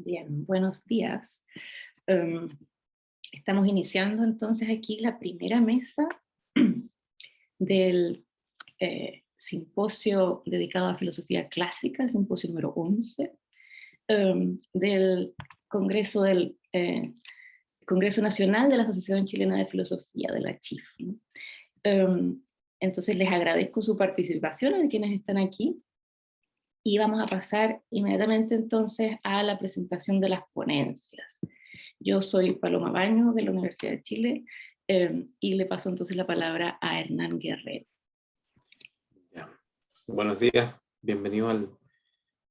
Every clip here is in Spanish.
Bien, buenos días. Em, Estamos iniciando entonces aquí la primera mesa del simposio dedicado a filosofía clásica, el simposio número 11, del Congreso Congreso Nacional de la Asociación Chilena de Filosofía, de la CHIF, ¿no? Entonces les agradezco su participación a quienes están aquí y vamos a pasar inmediatamente entonces a la presentación de las ponencias. Yo soy Paloma Baño de la Universidad de Chile y le paso entonces la palabra a Hernán Guerrero. Ya. Buenos días, bienvenido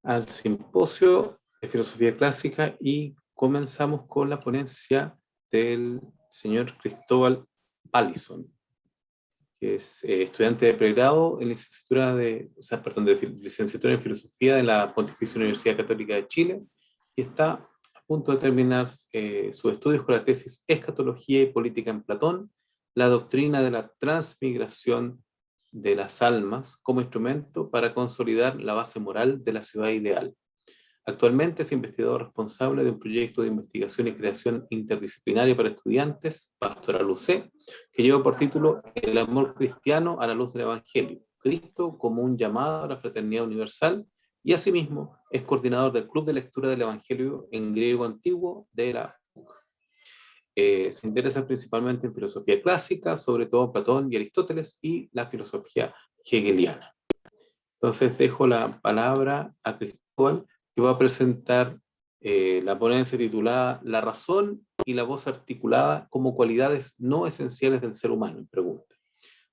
al simposio de filosofía clásica y comenzamos con la ponencia del señor Cristóbal Allison, que es estudiante de pregrado en licenciatura en filosofía de la Pontificia Universidad Católica de Chile y está a punto de terminar sus estudios con la tesis Escatología y Política en Platón, la doctrina de la transmigración de las almas como instrumento para consolidar la base moral de la ciudad ideal. Actualmente es investigador responsable de un proyecto de investigación y creación interdisciplinaria para estudiantes, Pastoral UC, que lleva por título El amor cristiano a la luz del Evangelio, Cristo como un llamado a la fraternidad universal, y asimismo es coordinador del Club de Lectura del Evangelio en Griego Antiguo de la UCA. Se interesa principalmente en filosofía clásica, sobre todo Platón y Aristóteles, y la filosofía hegeliana. Entonces dejo la palabra a Cristóbal, que va a presentar la ponencia titulada La razón y la voz articulada como cualidades no esenciales del ser humano. Pregunta.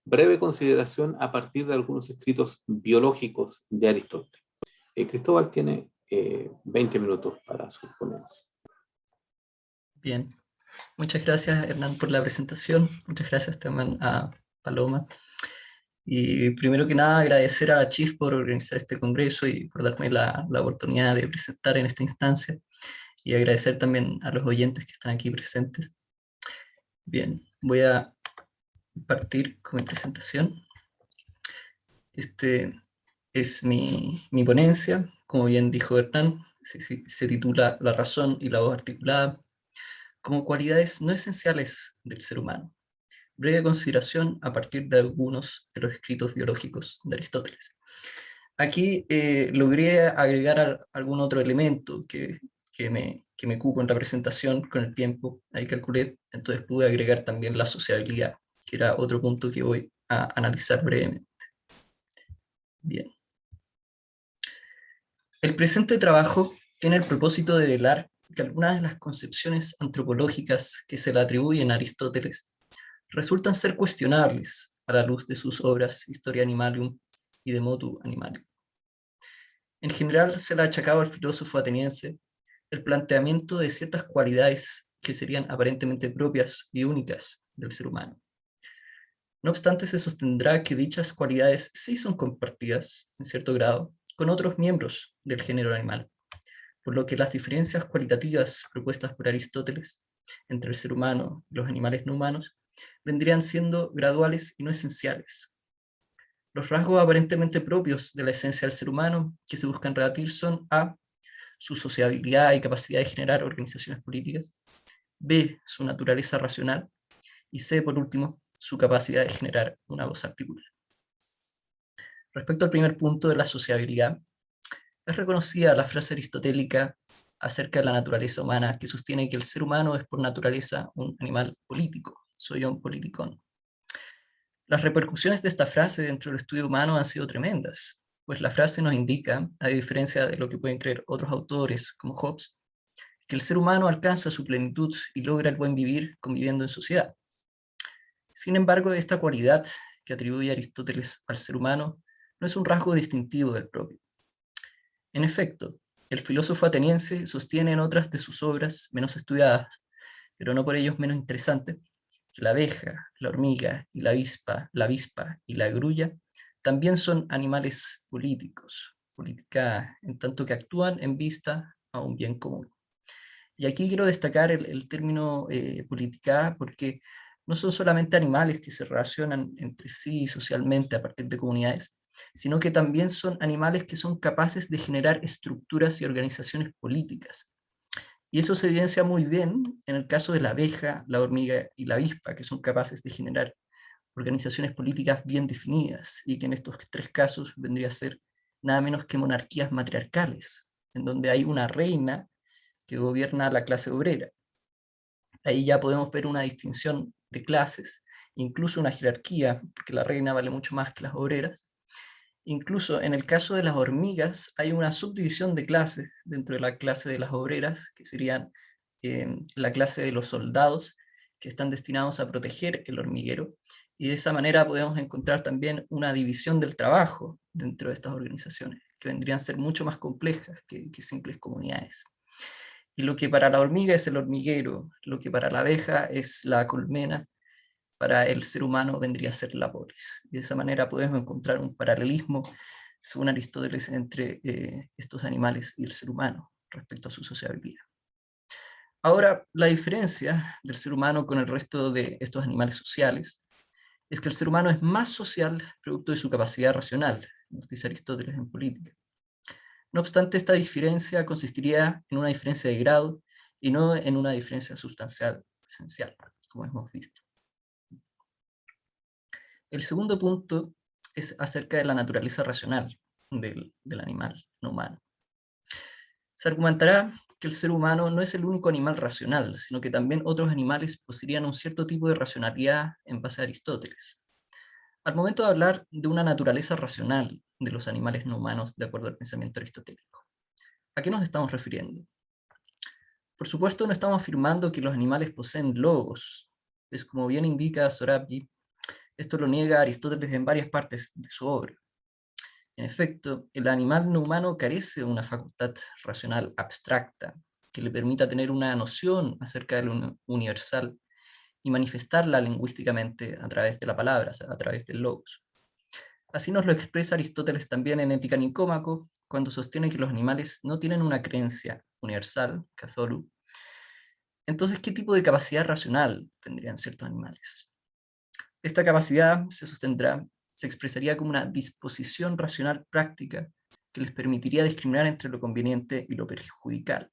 Breve consideración a partir de algunos escritos biológicos de Aristóteles. Cristóbal tiene 20 minutos para su ponencia. Bien, muchas gracias Hernán por la presentación, muchas gracias también a Paloma. Y primero que nada agradecer a CHIF por organizar este congreso y por darme la oportunidad de presentar en esta instancia, y agradecer también a los oyentes que están aquí presentes. Bien, voy a partir con mi presentación. Este es mi ponencia, como bien dijo Hernán, se titula La razón y la voz articulada como cualidades no esenciales del ser humano. Breve consideración a partir de algunos de los escritos biológicos de Aristóteles. Aquí logré agregar algún otro elemento que me cupo en la presentación con el tiempo, ahí calculé, entonces pude agregar también la sociabilidad, que era otro punto que voy a analizar brevemente. Bien. El presente trabajo tiene el propósito de velar que algunas de las concepciones antropológicas que se le atribuyen a Aristóteles resultan ser cuestionables a la luz de sus obras Historia Animalium y De Motu Animalium. En general se le ha achacado al filósofo ateniense el planteamiento de ciertas cualidades que serían aparentemente propias y únicas del ser humano. No obstante, se sostendrá que dichas cualidades sí son compartidas, en cierto grado, con otros miembros del género animal, por lo que las diferencias cualitativas propuestas por Aristóteles entre el ser humano y los animales no humanos vendrían siendo graduales y no esenciales. Los rasgos aparentemente propios de la esencia del ser humano que se buscan rebatir son A, su sociabilidad y capacidad de generar organizaciones políticas, B, su naturaleza racional, y C, por último, su capacidad de generar una voz articular. Respecto al primer punto de la sociabilidad, es reconocida la frase aristotélica acerca de la naturaleza humana que sostiene que el ser humano es por naturaleza un animal político, soion politikon. Las repercusiones de esta frase dentro del estudio humano han sido tremendas, pues la frase nos indica, a diferencia de lo que pueden creer otros autores como Hobbes, que el ser humano alcanza su plenitud y logra el buen vivir conviviendo en sociedad. Sin embargo, esta cualidad que atribuye Aristóteles al ser humano no es un rasgo distintivo del propio. En efecto, el filósofo ateniense sostiene en otras de sus obras menos estudiadas, pero no por ello menos interesantes, que la abeja, la hormiga y la avispa y la grulla también son animales políticos, politica, en tanto que actúan en vista a un bien común. Y aquí quiero destacar el término politica, porque no son solamente animales que se relacionan entre sí socialmente a partir de comunidades, sino que también son animales que son capaces de generar estructuras y organizaciones políticas, Y eso se evidencia muy bien en el caso de la abeja, la hormiga y la avispa, que son capaces de generar organizaciones políticas bien definidas, y que en estos tres casos vendría a ser nada menos que monarquías matriarcales, en donde hay una reina que gobierna a la clase obrera. Ahí ya podemos ver una distinción de clases, incluso una jerarquía, porque la reina vale mucho más que las obreras. Incluso en el caso de las hormigas hay una subdivisión de clases dentro de la clase de las obreras, que serían la clase de los soldados, que están destinados a proteger el hormiguero, y de esa manera podemos encontrar también una división del trabajo dentro de estas organizaciones, que vendrían a ser mucho más complejas que simples comunidades. Y lo que para la hormiga es el hormiguero, lo que para la abeja es la colmena, para el ser humano vendría a ser la polis. Y de esa manera podemos encontrar un paralelismo, según Aristóteles, entre estos animales y el ser humano respecto a su sociabilidad. Ahora, la diferencia del ser humano con el resto de estos animales sociales es que el ser humano es más social producto de su capacidad racional, nos dice Aristóteles en Política. No obstante, esta diferencia consistiría en una diferencia de grado y no en una diferencia sustancial esencial, como hemos visto. El segundo punto es acerca de la naturaleza racional del animal no humano. Se argumentará que el ser humano no es el único animal racional, sino que también otros animales poseerían un cierto tipo de racionalidad en base a Aristóteles. Al momento de hablar de una naturaleza racional de los animales no humanos de acuerdo al pensamiento aristotélico, ¿a qué nos estamos refiriendo? Por supuesto, no estamos afirmando que los animales poseen logos, pues como bien indica Sorabji, esto lo niega Aristóteles en varias partes de su obra. En efecto, el animal no humano carece de una facultad racional abstracta que le permita tener una noción acerca de lo universal y manifestarla lingüísticamente a través de la palabra, a través del logos. Así nos lo expresa Aristóteles también en Ética Nicómaco, cuando sostiene que los animales no tienen una creencia universal, kathoru. Entonces, ¿qué tipo de capacidad racional tendrían ciertos animales? Esta capacidad se expresaría como una disposición racional práctica que les permitiría discriminar entre lo conveniente y lo perjudicial.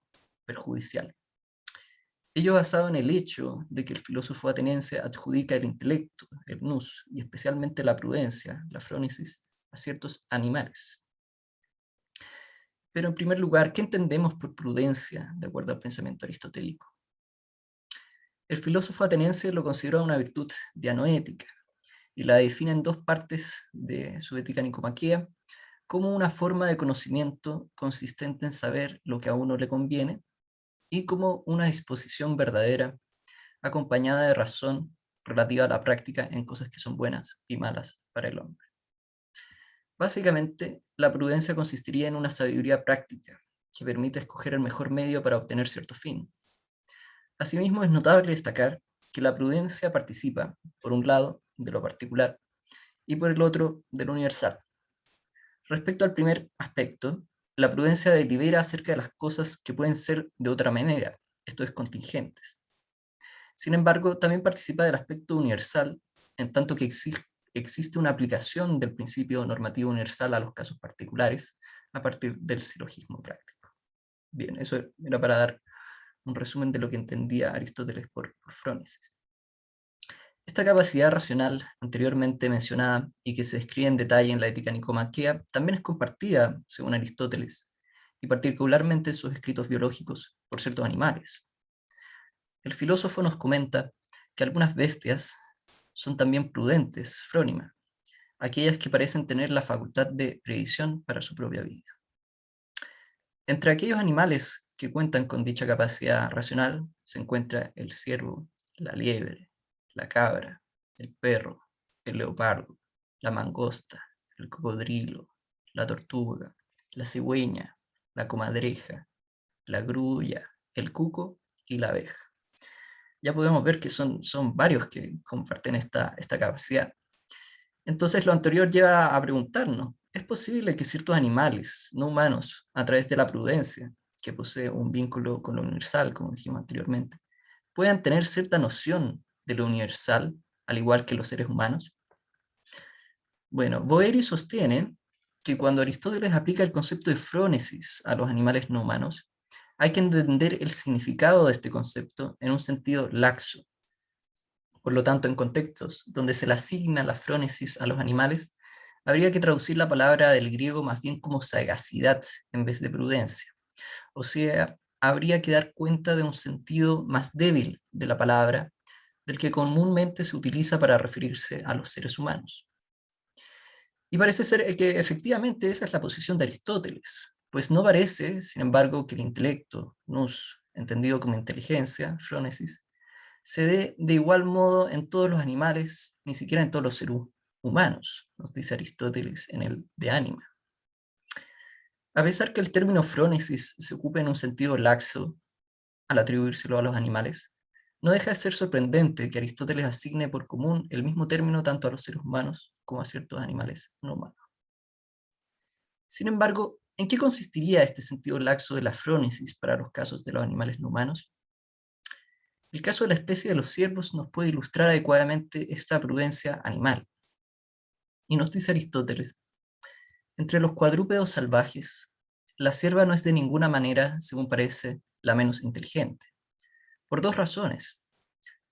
Ello basado en el hecho de que el filósofo ateniense adjudica el intelecto, el nous, y especialmente la prudencia, la phronesis, a ciertos animales. Pero en primer lugar, ¿qué entendemos por prudencia de acuerdo al pensamiento aristotélico? El filósofo ateniense lo considera una virtud dianoética, y la define en dos partes de su Ética Nicomaquea, como una forma de conocimiento consistente en saber lo que a uno le conviene, y como una disposición verdadera, acompañada de razón relativa a la práctica en cosas que son buenas y malas para el hombre. Básicamente, la prudencia consistiría en una sabiduría práctica, que permite escoger el mejor medio para obtener cierto fin. Asimismo, es notable destacar que la prudencia participa, por un lado, de lo particular, y por el otro, de lo universal. Respecto al primer aspecto, la prudencia delibera acerca de las cosas que pueden ser de otra manera, esto es, contingentes. Sin embargo, también participa del aspecto universal, en tanto que existe una aplicación del principio normativo universal a los casos particulares, a partir del silogismo práctico. Bien, eso era para dar un resumen de lo que entendía Aristóteles por phronesis. Esta capacidad racional anteriormente mencionada y que se describe en detalle en la Ética Nicomaquea también es compartida, según Aristóteles, y particularmente en sus escritos biológicos, por ciertos animales. El filósofo nos comenta que algunas bestias son también prudentes, frónima, aquellas que parecen tener la facultad de previsión para su propia vida. Entre aquellos animales que cuentan con dicha capacidad racional se encuentra el ciervo, la liebre, la cabra, el perro, el leopardo, la mangosta, el cocodrilo, la tortuga, la cigüeña, la comadreja, la grulla, el cuco y la abeja. Ya podemos ver que son varios que comparten esta capacidad. Entonces lo anterior lleva a preguntarnos, ¿es posible que ciertos animales no humanos, a través de la prudencia, que posee un vínculo con lo universal, como dijimos anteriormente, puedan tener cierta noción de lo universal, al igual que los seres humanos? Bueno, Boeri sostiene que cuando Aristóteles aplica el concepto de phronesis a los animales no humanos, hay que entender el significado de este concepto en un sentido laxo. Por lo tanto, en contextos donde se le asigna la frónesis a los animales, habría que traducir la palabra del griego más bien como sagacidad en vez de prudencia. O sea, habría que dar cuenta de un sentido más débil de la palabra, del que comúnmente se utiliza para referirse a los seres humanos. Y parece ser que efectivamente esa es la posición de Aristóteles, pues no parece, sin embargo, que el intelecto, nous, entendido como inteligencia, phronesis, se dé de igual modo en todos los animales, ni siquiera en todos los seres humanos, nos dice Aristóteles en el De Anima. A pesar que el término phronesis se ocupa en un sentido laxo al atribuírselo a los animales, no deja de ser sorprendente que Aristóteles asigne por común el mismo término tanto a los seres humanos como a ciertos animales no humanos. Sin embargo, ¿en qué consistiría este sentido laxo de la phronesis para los casos de los animales no humanos? El caso de la especie de los ciervos nos puede ilustrar adecuadamente esta prudencia animal. Y nos dice Aristóteles, entre los cuadrúpedos salvajes, la cierva no es de ninguna manera, según parece, la menos inteligente, por dos razones.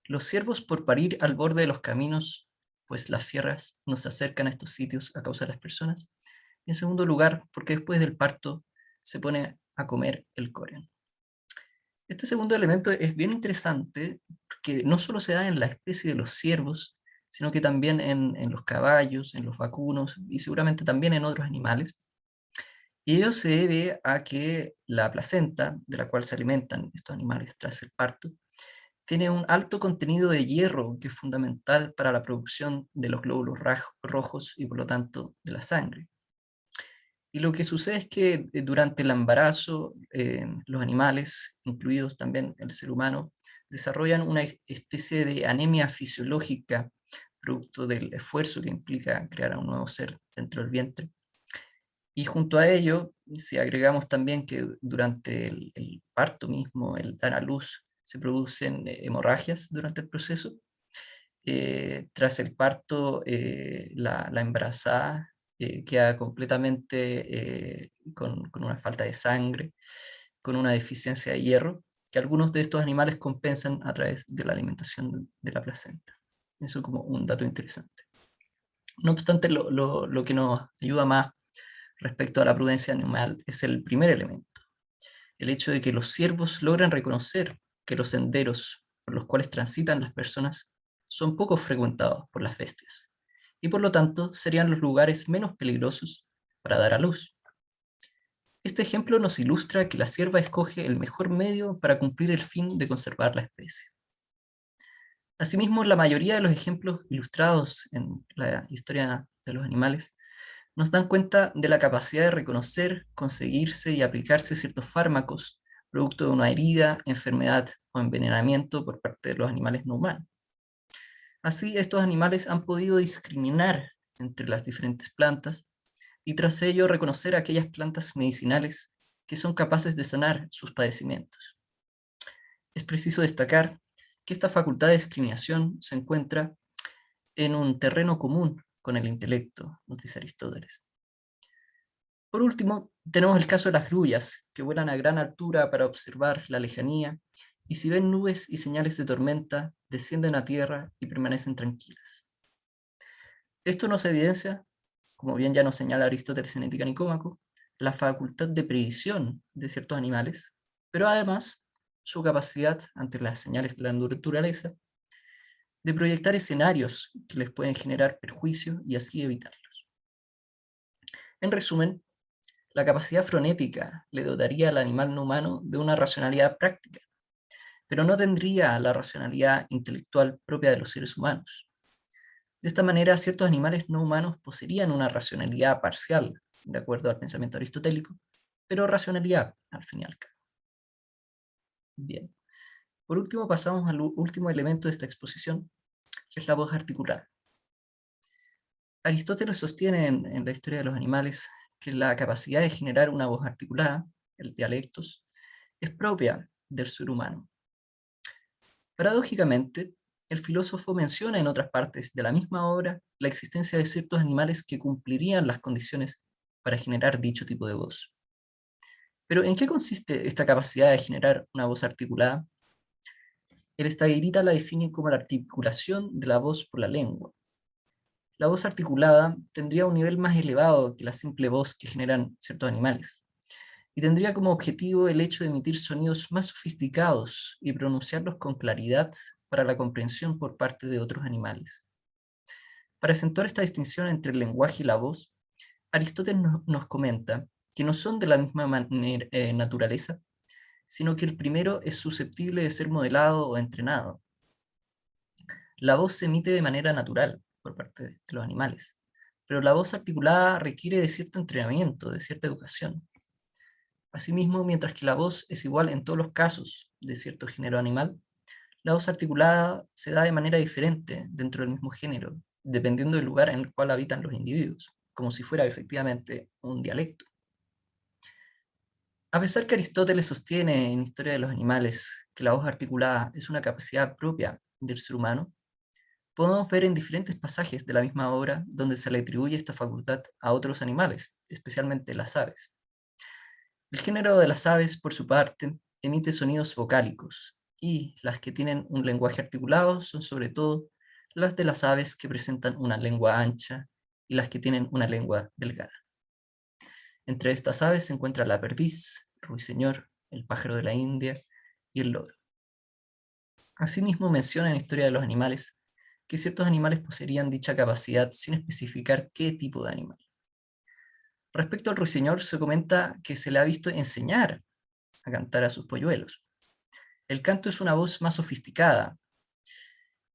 Los ciervos por parir al borde de los caminos, pues las fieras no se acercan a estos sitios a causa de las personas. Y en segundo lugar, porque después del parto se pone a comer el corian. Este segundo elemento es bien interesante, porque no solo se da en la especie de los ciervos, sino que también en los caballos, en los vacunos y seguramente también en otros animales. Y ello se debe a que la placenta, de la cual se alimentan estos animales tras el parto, tiene un alto contenido de hierro que es fundamental para la producción de los glóbulos rojos y por lo tanto de la sangre. Y lo que sucede es que durante el embarazo los animales, incluidos también el ser humano, desarrollan una especie de anemia fisiológica producto del esfuerzo que implica crear a un nuevo ser dentro del vientre. Y junto a ello, si agregamos también que durante el parto mismo, el dar a luz, se producen hemorragias durante el proceso, tras el parto la embarazada queda completamente con una falta de sangre, con una deficiencia de hierro, que algunos de estos animales compensan a través de la alimentación de la placenta. Eso como un dato interesante. No obstante, lo que nos ayuda más respecto a la prudencia animal es el primer elemento, el hecho de que los ciervos logran reconocer que los senderos por los cuales transitan las personas son poco frecuentados por las bestias, y por lo tanto serían los lugares menos peligrosos para dar a luz. Este ejemplo nos ilustra que la cierva escoge el mejor medio para cumplir el fin de conservar la especie. Asimismo, la mayoría de los ejemplos ilustrados en la historia de los animales nos dan cuenta de la capacidad de reconocer, conseguirse y aplicarse ciertos fármacos producto de una herida, enfermedad o envenenamiento por parte de los animales no humanos. Así, estos animales han podido discriminar entre las diferentes plantas y tras ello reconocer aquellas plantas medicinales que son capaces de sanar sus padecimientos. Es preciso destacar que esta facultad de discriminación se encuentra en un terreno común con el intelecto, nos dice Aristóteles. Por último, tenemos el caso de las grullas, que vuelan a gran altura para observar la lejanía, y si ven nubes y señales de tormenta, descienden a tierra y permanecen tranquilas. Esto nos evidencia, como bien ya nos señala Aristóteles en Ética Nicómaco, la facultad de previsión de ciertos animales, pero además su capacidad ante las señales de la naturaleza de proyectar escenarios que les pueden generar perjuicio y así evitarlos. En resumen, la capacidad fronética le dotaría al animal no humano de una racionalidad práctica, pero no tendría la racionalidad intelectual propia de los seres humanos. De esta manera, ciertos animales no humanos poseerían una racionalidad parcial, de acuerdo al pensamiento aristotélico, pero racionalidad al fin y al cabo. Bien. Por último, pasamos al último elemento de esta exposición, que es la voz articulada. Aristóteles sostiene en la historia de los animales que la capacidad de generar una voz articulada, el dialectos, es propia del ser humano. Paradójicamente, el filósofo menciona en otras partes de la misma obra la existencia de ciertos animales que cumplirían las condiciones para generar dicho tipo de voz. Pero ¿en qué consiste esta capacidad de generar una voz articulada? El Stagirita la define como la articulación de la voz por la lengua. La voz articulada tendría un nivel más elevado que la simple voz que generan ciertos animales, y tendría como objetivo el hecho de emitir sonidos más sofisticados y pronunciarlos con claridad para la comprensión por parte de otros animales. Para acentuar esta distinción entre el lenguaje y la voz, Aristóteles nos comenta que no son de la misma naturaleza, sino que el primero es susceptible de ser modelado o entrenado. La voz se emite de manera natural por parte de los animales, pero la voz articulada requiere de cierto entrenamiento, de cierta educación. Asimismo, mientras que la voz es igual en todos los casos de cierto género animal, la voz articulada se da de manera diferente dentro del mismo género, dependiendo del lugar en el cual habitan los individuos, como si fuera efectivamente un dialecto. A pesar que Aristóteles sostiene en Historia de los Animales que la voz articulada es una capacidad propia del ser humano, podemos ver en diferentes pasajes de la misma obra donde se le atribuye esta facultad a otros animales, especialmente las aves. El género de las aves, por su parte, emite sonidos vocálicos, y las que tienen un lenguaje articulado son sobre todo las de las aves que presentan una lengua ancha y las que tienen una lengua delgada. Entre estas aves se encuentra la perdiz, el ruiseñor, el pájaro de la India y el loro. Asimismo menciona en Historia de los Animales que ciertos animales poseerían dicha capacidad sin especificar qué tipo de animal. Respecto al ruiseñor, se comenta que se le ha visto enseñar a cantar a sus polluelos. El canto es una voz más sofisticada,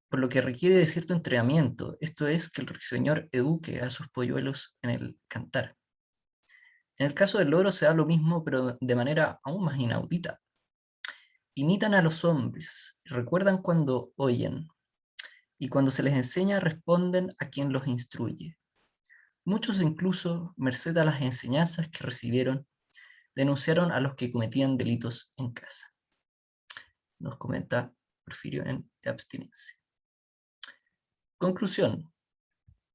por lo que requiere de cierto entrenamiento, esto es, que el ruiseñor eduque a sus polluelos en el cantar. En el caso del loro se da lo mismo, pero de manera aún más inaudita. Imitan a los hombres, recuerdan cuando oyen, y cuando se les enseña responden a quien los instruye. Muchos incluso, merced a las enseñanzas que recibieron, denunciaron a los que cometían delitos en casa. Nos comenta Porfirio en De Abstinencia. Conclusión.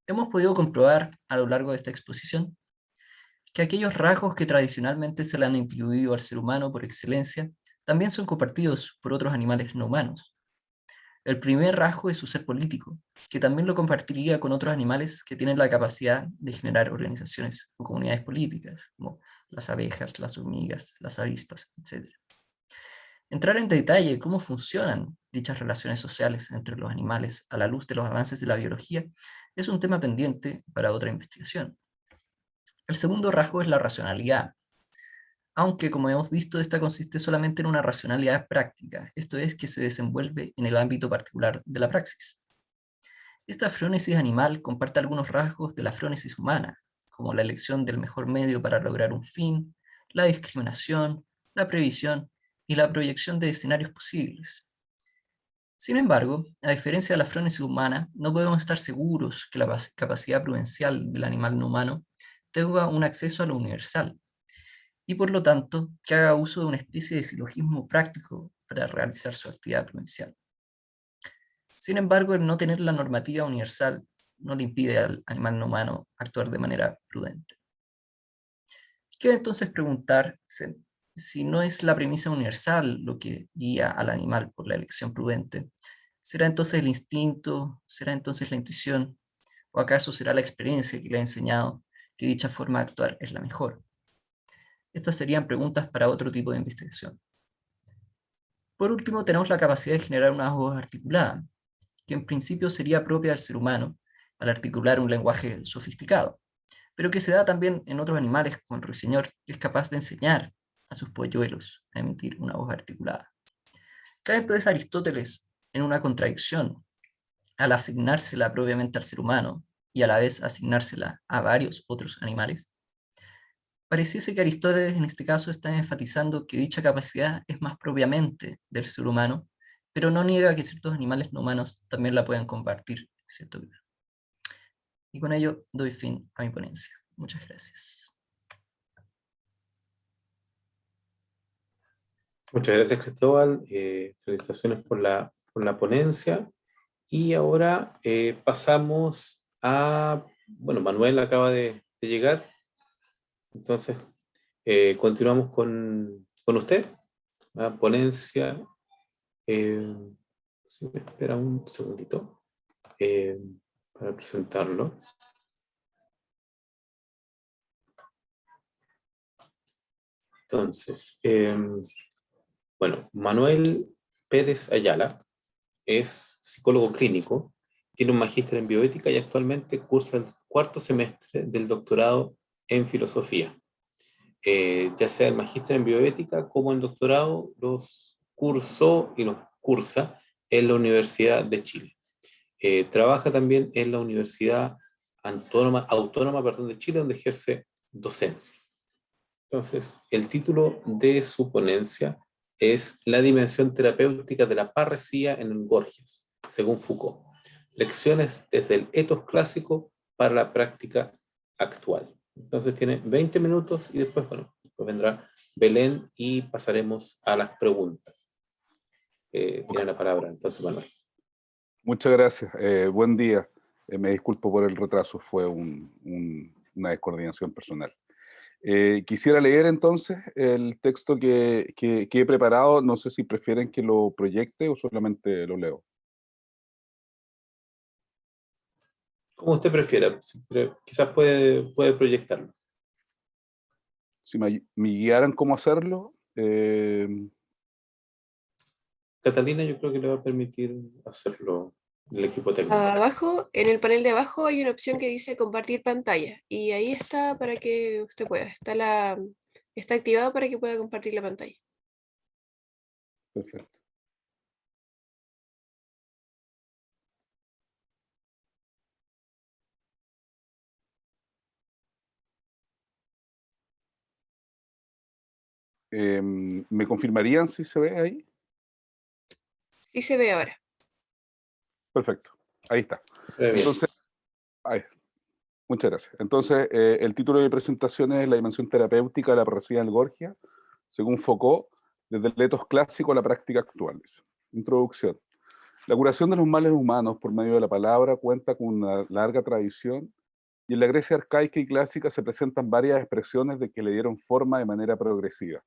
Hemos podido comprobar a lo largo de esta exposición que aquellos rasgos que tradicionalmente se le han atribuido al ser humano por excelencia también son compartidos por otros animales no humanos. El primer rasgo es su ser político, que también lo compartiría con otros animales que tienen la capacidad de generar organizaciones o comunidades políticas, como las abejas, las hormigas, las avispas, etc. Entrar en detalle cómo funcionan dichas relaciones sociales entre los animales a la luz de los avances de la biología es un tema pendiente para otra investigación. El segundo rasgo es la racionalidad, aunque como hemos visto, esta consiste solamente en una racionalidad práctica, esto es, que se desenvuelve en el ámbito particular de la praxis. Esta frónesis animal comparte algunos rasgos de la frónesis humana, como la elección del mejor medio para lograr un fin, la discriminación, la previsión y la proyección de escenarios posibles. Sin embargo, a diferencia de la frónesis humana, no podemos estar seguros que la capacidad prudencial del animal no humano tenga un acceso a lo universal, y por lo tanto que haga uso de una especie de silogismo práctico para realizar su actividad prudencial. Sin embargo, el no tener la normativa universal no le impide al animal no humano actuar de manera prudente. Queda entonces preguntarse si no es la premisa universal lo que guía al animal por la elección prudente. ¿Será entonces el instinto? ¿Será entonces la intuición? ¿O acaso será la experiencia que le ha enseñado que dicha forma de actuar es la mejor? Estas serían preguntas para otro tipo de investigación. Por último, tenemos la capacidad de generar una voz articulada, que en principio sería propia del ser humano al articular un lenguaje sofisticado, pero que se da también en otros animales, como el ruiseñor, que es capaz de enseñar a sus polluelos a emitir una voz articulada. Cae entonces Aristóteles en una contradicción al asignársela propiamente al ser humano y a la vez asignársela a varios otros animales. Pareciese que Aristóteles en este caso está enfatizando que dicha capacidad es más propiamente del ser humano, pero no niega que ciertos animales no humanos también la puedan compartir en cierto grado. Y con ello doy fin a mi ponencia. Muchas gracias. Muchas gracias, Cristóbal. Felicitaciones por la ponencia. Y ahora pasamos a, bueno, Manuel acaba de llegar, entonces Continuamos con usted, la ponencia. Si me espera un segundito para presentarlo. Entonces, bueno, Manuel Pérez Ayala es psicólogo clínico, tiene un magíster en bioética y actualmente cursa el cuarto semestre del doctorado en filosofía. Ya sea el magíster en bioética como el doctorado los cursó y los cursa en la Universidad de Chile. Trabaja también en la Universidad Autónoma de Chile, donde ejerce docencia. Entonces, el título de su ponencia es La dimensión terapéutica de la parresía en Gorgias, según Foucault. Lecciones desde el etos clásico para la práctica actual. Entonces tiene 20 minutos y después, bueno, después vendrá Belén y pasaremos a las preguntas. Tiene la palabra, entonces, Manuel. Muchas gracias. Buen día. Me disculpo por el retraso, fue una descoordinación personal. Quisiera leer entonces el texto que he preparado. No sé si prefieren que lo proyecte o solamente lo leo. Como usted prefiera, quizás puede proyectarlo. Si me guiaran cómo hacerlo. Catalina, yo creo que le va a permitir hacerlo el equipo técnico. Abajo, en el panel de abajo hay una opción que dice compartir pantalla y ahí está para que usted pueda. Está activado para que pueda compartir la pantalla. Perfecto. ¿Me confirmarían si se ve ahí? Sí se ve ahora. Perfecto, ahí está. Entonces, muchas gracias. Entonces, el título de mi presentación es La dimensión terapéutica de la parresía en Gorgia, según Foucault, desde el etos clásico a la práctica actual. Introducción. La curación de los males humanos por medio de la palabra cuenta con una larga tradición, y en la Grecia arcaica y clásica se presentan varias expresiones de que le dieron forma de manera progresiva.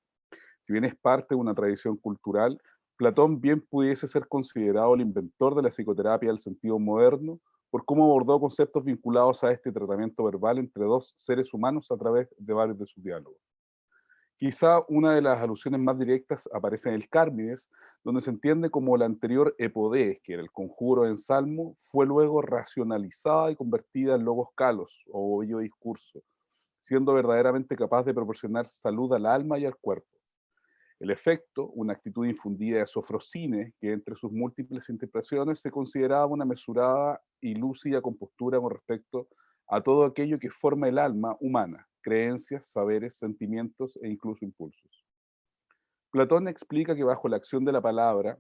Si bien es parte de una tradición cultural, Platón bien pudiese ser considerado el inventor de la psicoterapia del sentido moderno, por cómo abordó conceptos vinculados a este tratamiento verbal entre dos seres humanos a través de varios de sus diálogos. Quizá una de las alusiones más directas aparece en el Cármides, donde se entiende como la anterior epodés, que era el conjuro en Salmo, fue luego racionalizada y convertida en logos kalos, o bello discurso, siendo verdaderamente capaz de proporcionar salud al alma y al cuerpo. El efecto, una actitud infundida de sofrosine, que entre sus múltiples interpretaciones se consideraba una mesurada y lúcida compostura con respecto a todo aquello que forma el alma humana, creencias, saberes, sentimientos e incluso impulsos. Platón explica que bajo la acción de la palabra,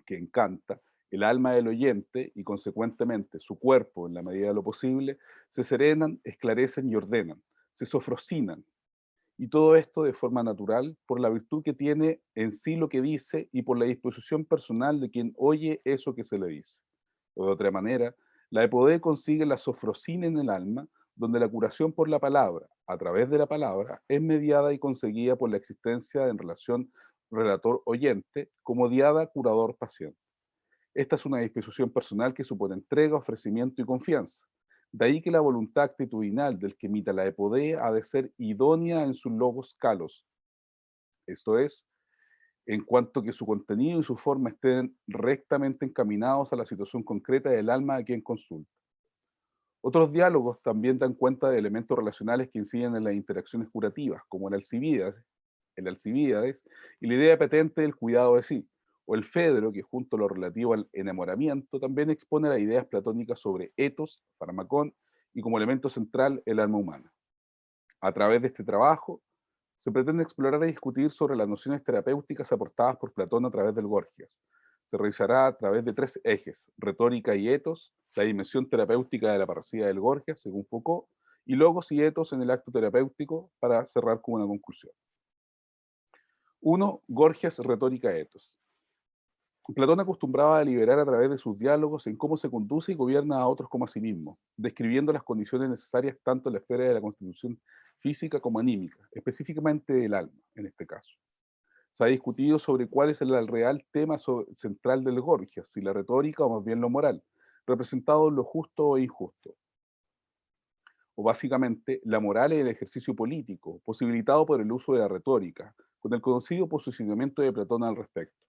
que encanta, el alma del oyente y consecuentemente su cuerpo, en la medida de lo posible, se serenan, esclarecen y ordenan, se sofrosinan. Y todo esto de forma natural por la virtud que tiene en sí lo que dice y por la disposición personal de quien oye eso que se le dice. O de otra manera, la epodé consigue la sofrosina en el alma, donde la curación por la palabra, a través de la palabra, es mediada y conseguida por la existencia en relación relator-oyente, como diada curador-paciente. Esta es una disposición personal que supone entrega, ofrecimiento y confianza. De ahí que la voluntad actitudinal del que imita la epodea ha de ser idónea en sus logos kalos. Esto es, en cuanto que su contenido y su forma estén rectamente encaminados a la situación concreta del alma de quien consulta. Otros diálogos también dan cuenta de elementos relacionales que inciden en las interacciones curativas, como el Alcibíades y la idea patente del cuidado de sí, o el Fedro, que junto a lo relativo al enamoramiento también expone las ideas platónicas sobre etos, farmacón y como elemento central el alma humana. A través de este trabajo se pretende explorar y discutir sobre las nociones terapéuticas aportadas por Platón a través del Gorgias. Se revisará a través de tres ejes: retórica y etos, la dimensión terapéutica de la parresía del Gorgias, según Foucault, y logos y etos en el acto terapéutico, para cerrar con una conclusión. 1. Gorgias, retórica, etos. Platón acostumbraba a deliberar a través de sus diálogos en cómo se conduce y gobierna a otros como a sí mismo, describiendo las condiciones necesarias tanto en la esfera de la constitución física como anímica, específicamente del alma, en este caso. Se ha discutido sobre cuál es el real tema central del Gorgias, si la retórica o más bien lo moral, representado en lo justo o injusto. O básicamente, la moral es el ejercicio político, posibilitado por el uso de la retórica, con el conocido posicionamiento de Platón al respecto.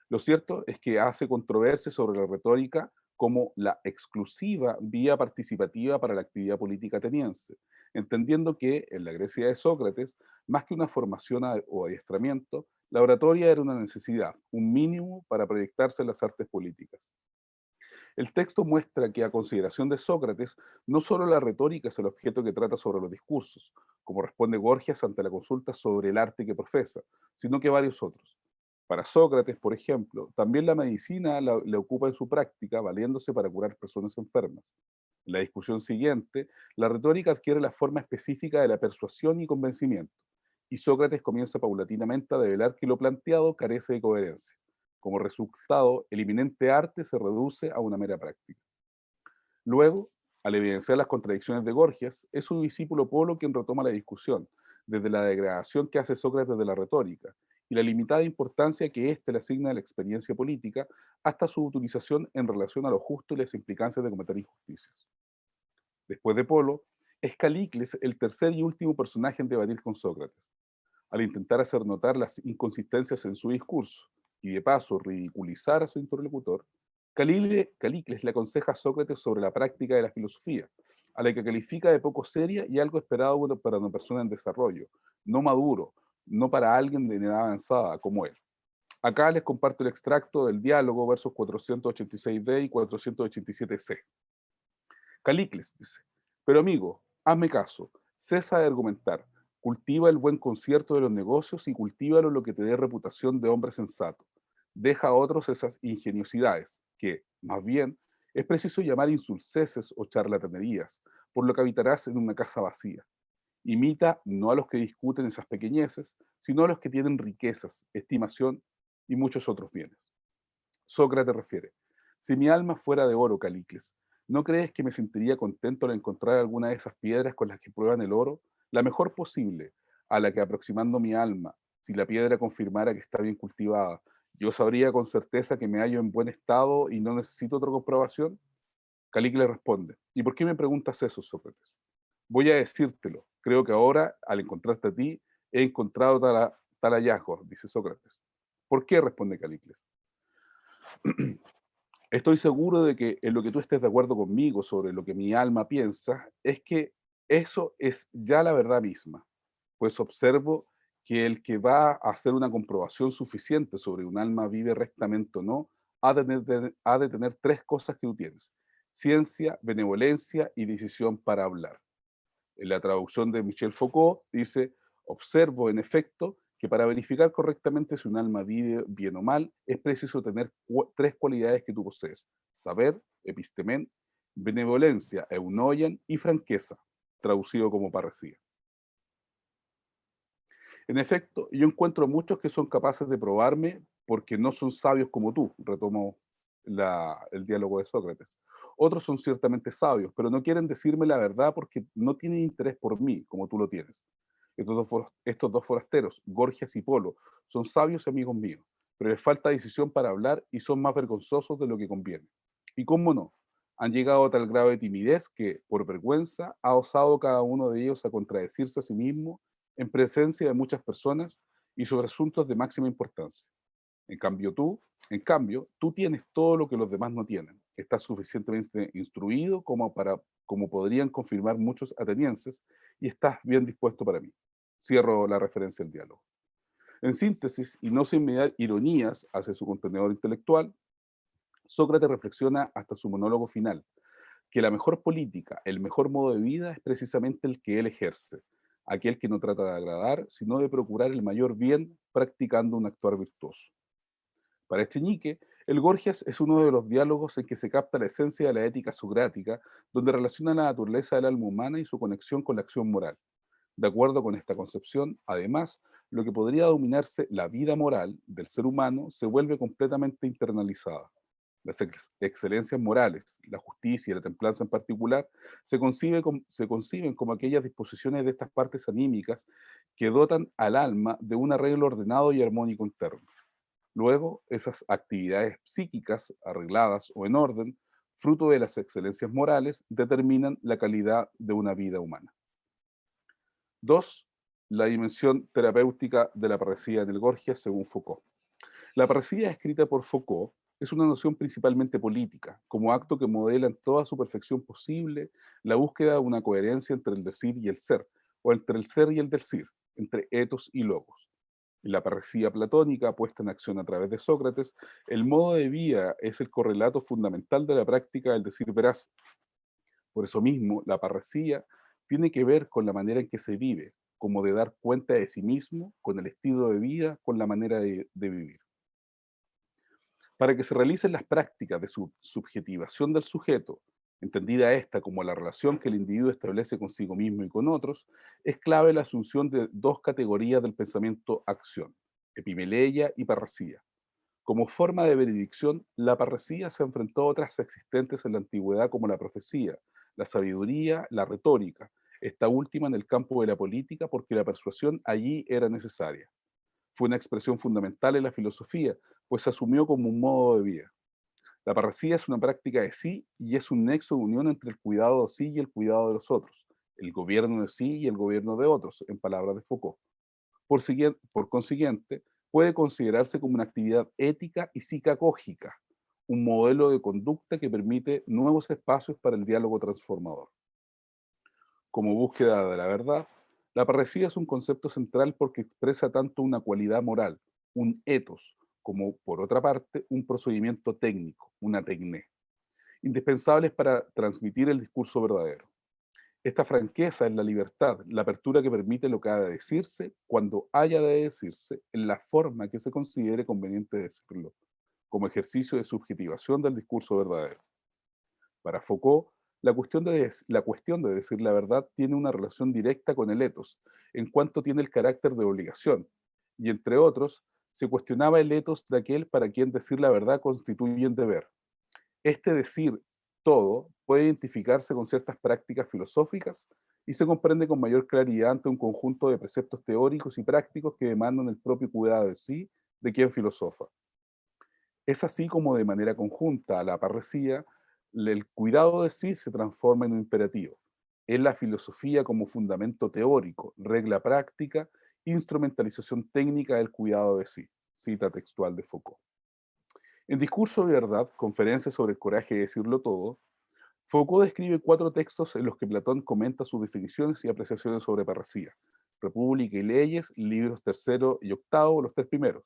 Lo cierto es que hace controversia sobre la retórica como la exclusiva vía participativa para la actividad política ateniense, entendiendo que en la Grecia de Sócrates, más que una formación o adiestramiento, la oratoria era una necesidad, un mínimo para proyectarse en las artes políticas. El texto muestra que a consideración de Sócrates, no solo la retórica es el objeto que trata sobre los discursos, como responde Gorgias ante la consulta sobre el arte que profesa, sino que varios otros. Para Sócrates, por ejemplo, también la medicina la ocupa en su práctica, valiéndose para curar personas enfermas. En la discusión siguiente, la retórica adquiere la forma específica de la persuasión y convencimiento, y Sócrates comienza paulatinamente a develar que lo planteado carece de coherencia. Como resultado, el eminente arte se reduce a una mera práctica. Luego, al evidenciar las contradicciones de Gorgias, es su discípulo Polo quien retoma la discusión, desde la degradación que hace Sócrates de la retórica y la limitada importancia que éste le asigna a la experiencia política, hasta su utilización en relación a lo justo y las implicancias de cometer injusticias. Después de Polo, es Calícles el tercer y último personaje en debatir con Sócrates. Al intentar hacer notar las inconsistencias en su discurso y de paso ridiculizar a su interlocutor, Calícles le aconseja a Sócrates sobre la práctica de la filosofía, a la que califica de poco seria y algo esperado para una persona en desarrollo, no maduro, no para alguien de edad avanzada como él. Acá les comparto el extracto del diálogo, versos 486b y 487c. Calícles dice: pero amigo, hazme caso, cesa de argumentar, cultiva el buen concierto de los negocios y cultívalo lo que te dé reputación de hombre sensato. Deja a otros esas ingeniosidades, que, más bien, es preciso llamar insulceses o charlatanerías, por lo que habitarás en una casa vacía. Imita no a los que discuten esas pequeñeces, sino a los que tienen riquezas, estimación y muchos otros bienes. Sócrates refiere: si mi alma fuera de oro, Calícles, ¿no crees que me sentiría contento al encontrar alguna de esas piedras con las que prueban el oro, la mejor posible, a la que aproximando mi alma, si la piedra confirmara que está bien cultivada, yo sabría con certeza que me hallo en buen estado y no necesito otra comprobación? Calícles responde: ¿y por qué me preguntas eso, Sócrates? Voy a decírtelo. Creo que ahora, al encontrarte a ti, he encontrado tal hallazgo, dice Sócrates. ¿Por qué? Responde Calícles. Estoy seguro de que en lo que tú estés de acuerdo conmigo sobre lo que mi alma piensa, es que eso es ya la verdad misma, pues observo que el que va a hacer una comprobación suficiente sobre un alma vive rectamente o no, ha de tener tres cosas que tú tienes: ciencia, benevolencia y decisión para hablar. En la traducción de Michel Foucault dice: observo en efecto que para verificar correctamente si un alma vive bien o mal, es preciso tener tres cualidades que tú posees: saber, epistemen, benevolencia, eunoian, y franqueza, traducido como parresía. En efecto, yo encuentro muchos que son capaces de probarme porque no son sabios como tú, retomo el diálogo de Sócrates. Otros son ciertamente sabios, pero no quieren decirme la verdad porque no tienen interés por mí, como tú lo tienes. Estos dos forasteros, Gorgias y Polo, son sabios y amigos míos, pero les falta decisión para hablar y son más vergonzosos de lo que conviene. Y cómo no, han llegado a tal grado de timidez que, por vergüenza, ha osado cada uno de ellos a contradecirse a sí mismo en presencia de muchas personas y sobre asuntos de máxima importancia. En cambio, tú tienes todo lo que los demás no tienen. Estás suficientemente instruido como podrían confirmar muchos atenienses, y estás bien dispuesto para mí. Cierro la referencia al diálogo. En síntesis, y no sin mediar ironías hacia su contenedor intelectual, Sócrates reflexiona hasta su monólogo final, que la mejor política, el mejor modo de vida es precisamente el que él ejerce, aquel que no trata de agradar, sino de procurar el mayor bien practicando un actuar virtuoso. Para Echenique, el Gorgias es uno de los diálogos en que se capta la esencia de la ética socrática, donde relaciona la naturaleza del alma humana y su conexión con la acción moral. De acuerdo con esta concepción, además, lo que podría denominarse la vida moral del ser humano se vuelve completamente internalizada. Las excelencias morales, la justicia y la templanza en particular, se conciben como aquellas disposiciones de estas partes anímicas que dotan al alma de un arreglo ordenado y armónico interno. Luego, esas actividades psíquicas, arregladas o en orden, fruto de las excelencias morales, determinan la calidad de una vida humana. 2. La dimensión terapéutica de la parresía en el Gorgias, según Foucault. La parresía, escrita por Foucault, es una noción principalmente política, como acto que modela en toda su perfección posible la búsqueda de una coherencia entre el decir y el ser, o entre el ser y el decir, entre etos y logos. En la parresía platónica, puesta en acción a través de Sócrates, el modo de vida es el correlato fundamental de la práctica del decir veraz. Por eso mismo, la parresía tiene que ver con la manera en que se vive, como de dar cuenta de sí mismo, con el estilo de vida, con la manera de vivir. Para que se realicen las prácticas de subjetivación del sujeto, entendida esta como la relación que el individuo establece consigo mismo y con otros, es clave la asunción de dos categorías del pensamiento-acción, epimeleia y parresía. Como forma de veredicción, la parresía se enfrentó a otras existentes en la antigüedad como la profecía, la sabiduría, la retórica, esta última en el campo de la política porque la persuasión allí era necesaria. Fue una expresión fundamental en la filosofía, pues se asumió como un modo de vida. La parresía es una práctica de sí y es un nexo de unión entre el cuidado de sí y el cuidado de los otros, el gobierno de sí y el gobierno de otros, en palabras de Foucault. Por consiguiente, puede considerarse como una actividad ética y psicagógica, un modelo de conducta que permite nuevos espacios para el diálogo transformador. Como búsqueda de la verdad, la parresía es un concepto central porque expresa tanto una cualidad moral, un ethos, como por otra parte un procedimiento técnico, una tecné, indispensables para transmitir el discurso verdadero. Esta franqueza es la libertad, la apertura que permite lo que ha de decirse, cuando haya de decirse, en la forma que se considere conveniente decirlo, como ejercicio de subjetivación del discurso verdadero. Para Foucault, la cuestión de decir la verdad tiene una relación directa con el ethos, en cuanto tiene el carácter de obligación, y entre otros, se cuestionaba el ethos de aquel para quien decir la verdad constituye un deber. Este decir todo puede identificarse con ciertas prácticas filosóficas y se comprende con mayor claridad ante un conjunto de preceptos teóricos y prácticos que demandan el propio cuidado de sí de quien filosofa. Es así como de manera conjunta a la parresía, el cuidado de sí se transforma en un imperativo. Es la filosofía como fundamento teórico, regla práctica, instrumentalización técnica del cuidado de sí. Cita textual de Foucault. En Discurso de Verdad, conferencia sobre el coraje de decirlo todo, Foucault describe 4 textos en los que Platón comenta sus definiciones y apreciaciones sobre parresía. República y Leyes, libros 3 y 8, los 3 primeros.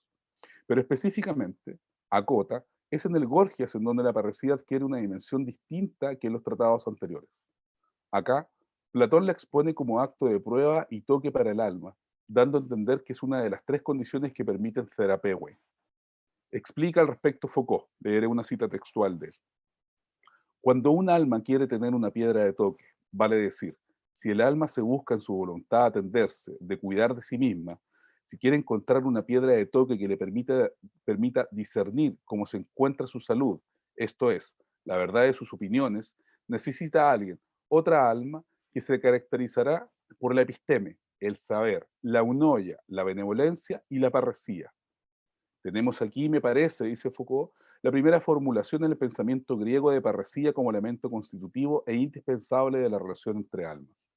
Pero específicamente, acota, es en el Gorgias en donde la parresía adquiere una dimensión distinta que en los tratados anteriores. Acá, Platón la expone como acto de prueba y toque para el alma, dando a entender que es una de las 3 condiciones que permiten therapeue. Explica al respecto Foucault, leeré una cita textual de él. Cuando un alma quiere tener una piedra de toque, vale decir, si el alma se busca en su voluntad atenderse, de cuidar de sí misma, si quiere encontrar una piedra de toque que le permita discernir cómo se encuentra su salud, esto es, la verdad de sus opiniones, necesita a alguien, otra alma, que se caracterizará por la episteme, el saber, la eunoia, la benevolencia y la parresía. Tenemos aquí, me parece, dice Foucault, la primera formulación en el pensamiento griego de parresía como elemento constitutivo e indispensable de la relación entre almas.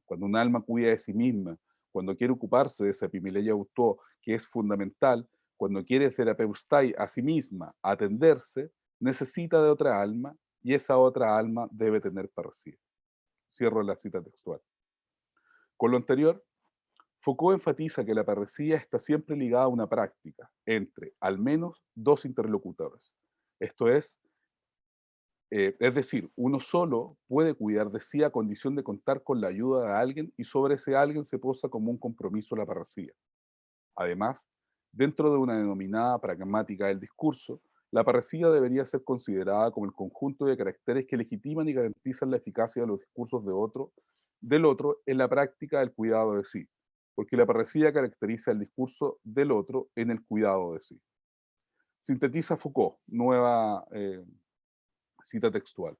Cuando un alma cuida de sí misma, cuando quiere ocuparse de esa epimeleia auto que es fundamental, cuando quiere terapeustai a sí misma, atenderse, necesita de otra alma y esa otra alma debe tener parresía. Cierro la cita textual. Con lo anterior, Foucault enfatiza que la parresía está siempre ligada a una práctica entre, al menos, 2 interlocutores. Esto es decir, uno solo puede cuidar de sí a condición de contar con la ayuda de alguien y sobre ese alguien se posa como un compromiso la parresía. Además, dentro de una denominada pragmática del discurso, la parresía debería ser considerada como el conjunto de caracteres que legitiman y garantizan la eficacia de los discursos del otro en la práctica del cuidado de sí, porque la parresía caracteriza el discurso del otro en el cuidado de sí. Sintetiza Foucault, nueva cita textual.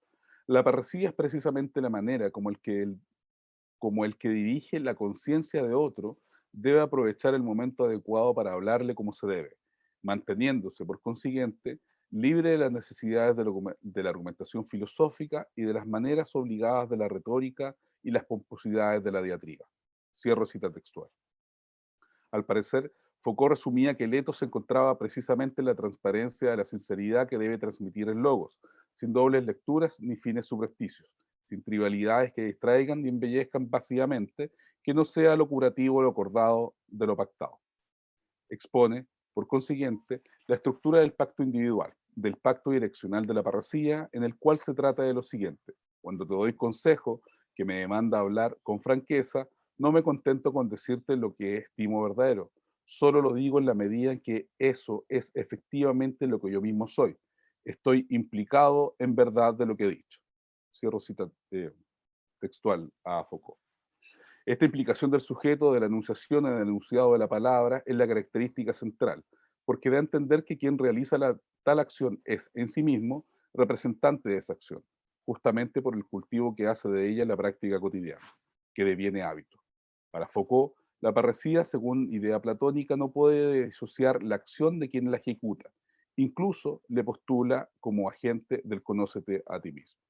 La parresía es precisamente la manera como el que dirige la conciencia de otro debe aprovechar el momento adecuado para hablarle como se debe, manteniéndose, por consiguiente, libre de las necesidades de la argumentación filosófica y de las maneras obligadas de la retórica y las pomposidades de la diatriba. Cierro cita textual. Al parecer, Foucault resumía que el etos se encontraba precisamente en la transparencia de la sinceridad que debe transmitir el logos, sin dobles lecturas ni fines subrepticios, sin trivialidades que distraigan ni embellezcan vacíamente, que no sea lo curativo o lo acordado de lo pactado. Expone, por consiguiente, la estructura del pacto individual, del pacto direccional de la parresía, en el cual se trata de lo siguiente: cuando te doy consejo que me demanda hablar con franqueza, no me contento con decirte lo que estimo verdadero, solo lo digo en la medida en que eso es efectivamente lo que yo mismo soy. Estoy implicado en verdad de lo que he dicho. Cierro cita textual a Foucault. Esta implicación del sujeto de la enunciación en el enunciado de la palabra es la característica central, porque da a entender que quien realiza tal acción es en sí mismo representante de esa acción, justamente por el cultivo que hace de ella la práctica cotidiana, que deviene hábito. Para Foucault, la parresía, según idea platónica, no puede disociar la acción de quien la ejecuta, incluso le postula como agente del conócete a ti mismo.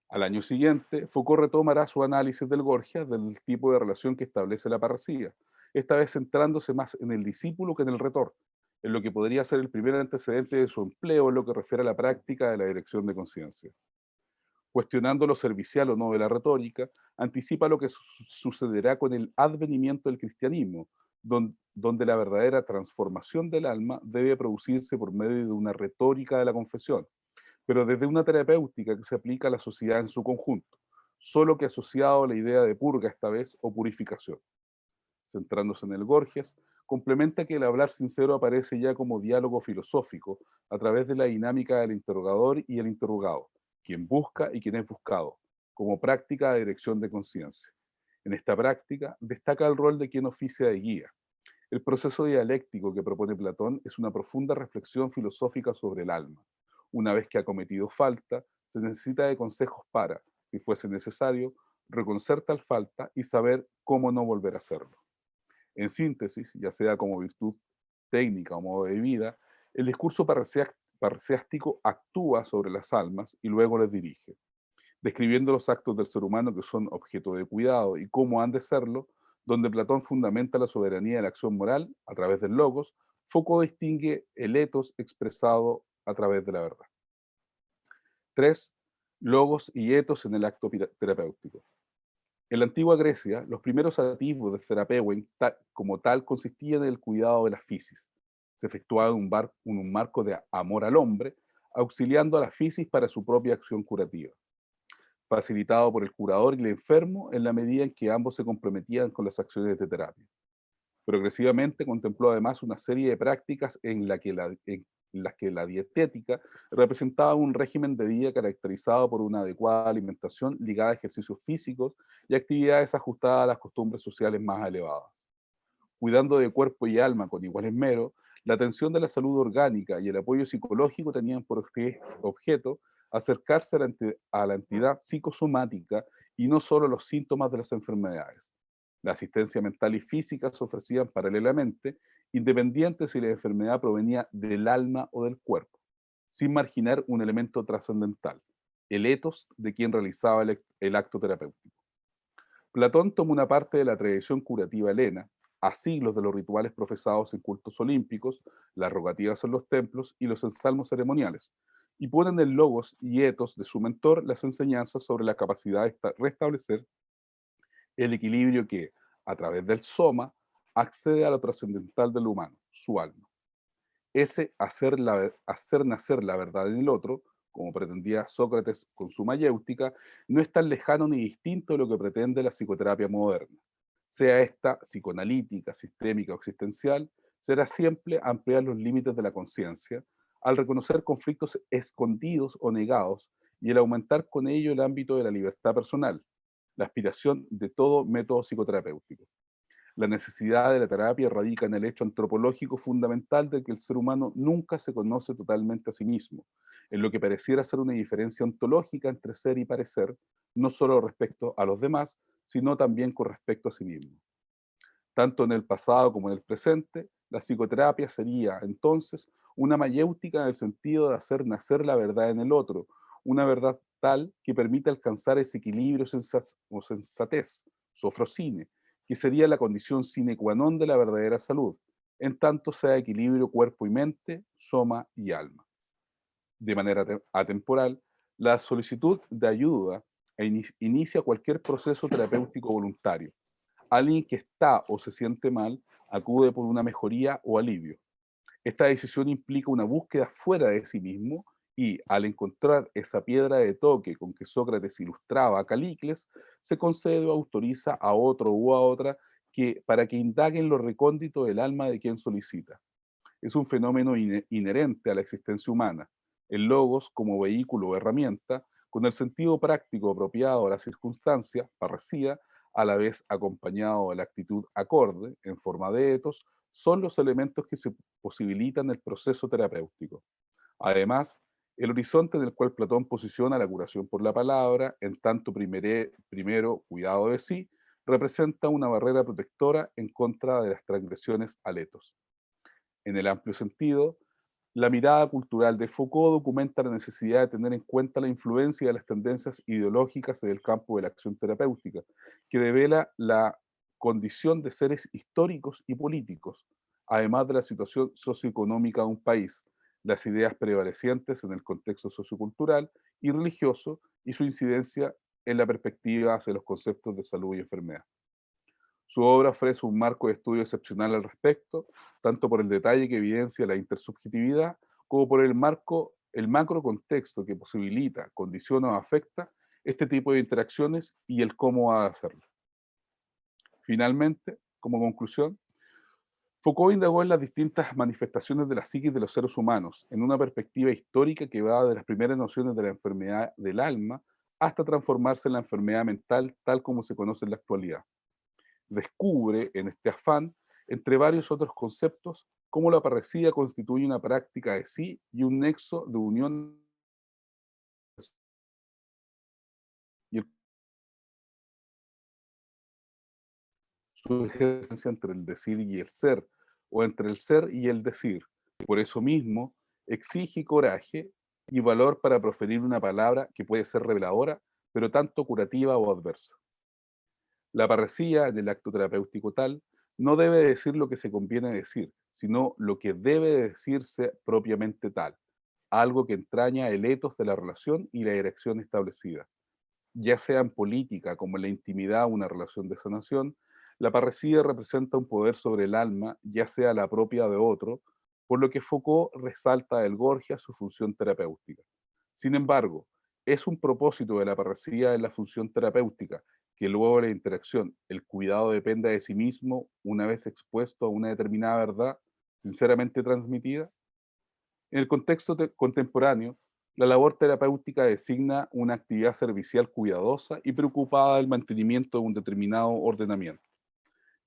Al año siguiente, Foucault retomará su análisis del Gorgias del tipo de relación que establece la parresía, esta vez centrándose más en el discípulo que en el retor, en lo que podría ser el primer antecedente de su empleo en lo que refiere a la práctica de la dirección de conciencia. Cuestionando lo servicial o no de la retórica, anticipa lo que sucederá con el advenimiento del cristianismo, donde la verdadera transformación del alma debe producirse por medio de una retórica de la confesión, pero desde una terapéutica que se aplica a la sociedad en su conjunto, solo que asociado a la idea de purga esta vez o purificación. Centrándose en el Gorgias, complementa que el hablar sincero aparece ya como diálogo filosófico a través de la dinámica del interrogador y el interrogado, quien busca y quien es buscado, como práctica de dirección de conciencia. En esta práctica destaca el rol de quien oficia de guía. El proceso dialéctico que propone Platón es una profunda reflexión filosófica sobre el alma. Una vez que ha cometido falta, se necesita de consejos para, si fuese necesario, reconocer tal falta y saber cómo no volver a hacerlo. En síntesis, ya sea como virtud técnica o modo de vida, el discurso parresiástico actúa sobre las almas y luego les dirige. Describiendo los actos del ser humano que son objeto de cuidado y cómo han de serlo, donde Platón fundamenta la soberanía de la acción moral a través del logos, Foucault distingue el etos expresado a través de la verdad. 3. Logos y etos en el acto terapéutico. En la antigua Grecia, los primeros atisbos de therapeuen como tal consistían en el cuidado de la fisis. Se efectuaba en un marco de amor al hombre, auxiliando a la fisis para su propia acción curativa, facilitado por el curador y el enfermo en la medida en que ambos se comprometían con las acciones de terapia. Progresivamente contempló además una serie de prácticas en las que la dietética representaba un régimen de vida caracterizado por una adecuada alimentación ligada a ejercicios físicos y actividades ajustadas a las costumbres sociales más elevadas. Cuidando de cuerpo y alma con igual esmero, la atención de la salud orgánica y el apoyo psicológico tenían por objeto acercarse a la entidad psicosomática y no solo los síntomas de las enfermedades. La asistencia mental y física se ofrecían paralelamente, independientes si la enfermedad provenía del alma o del cuerpo, sin marginar un elemento trascendental, el etos de quien realizaba el acto terapéutico. Platón toma una parte de la tradición curativa helena, a siglos de los rituales profesados en cultos olímpicos, las rogativas en los templos y los ensalmos ceremoniales, y pone en el logos y etos de su mentor las enseñanzas sobre la capacidad de restablecer el equilibrio que, a través del soma, accede a lo trascendental del humano, su alma. Ese hacer nacer la verdad en el otro, como pretendía Sócrates con su mayéutica, no es tan lejano ni distinto de lo que pretende la psicoterapia moderna. Sea esta psicoanalítica, sistémica o existencial, será siempre ampliar los límites de la conciencia, al reconocer conflictos escondidos o negados y el aumentar con ello el ámbito de la libertad personal, la aspiración de todo método psicoterapéutico. La necesidad de la terapia radica en el hecho antropológico fundamental de que el ser humano nunca se conoce totalmente a sí mismo, en lo que pareciera ser una diferencia ontológica entre ser y parecer, no solo respecto a los demás, sino también con respecto a sí mismo. Tanto en el pasado como en el presente, la psicoterapia sería entonces una mayéutica en el sentido de hacer nacer la verdad en el otro, una verdad tal que permita alcanzar ese equilibrio o sensatez, sofrosine, que sería la condición sine qua non de la verdadera salud, en tanto sea equilibrio cuerpo y mente, soma y alma. De manera atemporal, la solicitud de ayuda inicia cualquier proceso terapéutico voluntario. Alguien que está o se siente mal acude por una mejoría o alivio. Esta decisión implica una búsqueda fuera de sí mismo y, al encontrar esa piedra de toque con que Sócrates ilustraba a Calicles, se concede o autoriza a otro u a otra para que indaguen lo recóndito del alma de quien solicita. Es un fenómeno inherente a la existencia humana. El logos como vehículo o herramienta, con el sentido práctico apropiado a la circunstancia, parresía, a la vez acompañado de la actitud acorde, en forma de etos, son los elementos que se posibilitan el proceso terapéutico. Además, el horizonte en el cual Platón posiciona la curación por la palabra, en tanto primero cuidado de sí, representa una barrera protectora en contra de las transgresiones al etos. En el amplio sentido, la mirada cultural de Foucault documenta la necesidad de tener en cuenta la influencia de las tendencias ideológicas en el campo de la acción terapéutica, que devela la condición de seres históricos y políticos, además de la situación socioeconómica de un país, las ideas prevalecientes en el contexto sociocultural y religioso y su incidencia en la perspectiva hacia los conceptos de salud y enfermedad. Su obra ofrece un marco de estudio excepcional al respecto, tanto por el detalle que evidencia la intersubjetividad, como por el macro contexto que posibilita, condiciona o afecta este tipo de interacciones y el cómo ha de hacerlo. Finalmente, como conclusión, Foucault indagó en las distintas manifestaciones de la psiquis de los seres humanos, en una perspectiva histórica que va de las primeras nociones de la enfermedad del alma hasta transformarse en la enfermedad mental tal como se conoce en la actualidad. Descubre en este afán, entre varios otros conceptos, cómo la parresía constituye una práctica de sí y un nexo de unión y su ejercicio entre el decir y el ser, o entre el ser y el decir. Por eso mismo, exige coraje y valor para proferir una palabra que puede ser reveladora, pero tanto curativa o adversa. La parresía en el acto terapéutico tal no debe decir lo que se conviene decir, sino lo que debe decirse propiamente tal, algo que entraña el etos de la relación y la dirección establecida. Ya sea en política como en la intimidad una relación de sanación, la parresía representa un poder sobre el alma, ya sea la propia de otro, por lo que Foucault resalta del Gorgia su función terapéutica. Sin embargo, es un propósito de la parresía en la función terapéutica, que luego de la interacción, el cuidado dependa de sí mismo una vez expuesto a una determinada verdad sinceramente transmitida. En el contexto contemporáneo, la labor terapéutica designa una actividad servicial cuidadosa y preocupada del mantenimiento de un determinado ordenamiento.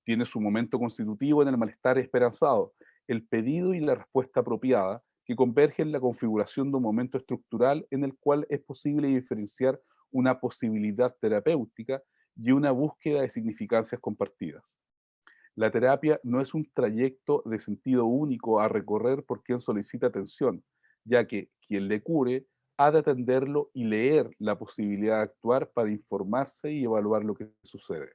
Tiene su momento constitutivo en el malestar esperanzado, el pedido y la respuesta apropiada, que convergen en la configuración de un momento estructural en el cual es posible diferenciar una posibilidad terapéutica y una búsqueda de significancias compartidas. La terapia no es un trayecto de sentido único a recorrer por quien solicita atención, ya que quien le cure ha de atenderlo y leer la posibilidad de actuar para informarse y evaluar lo que sucede.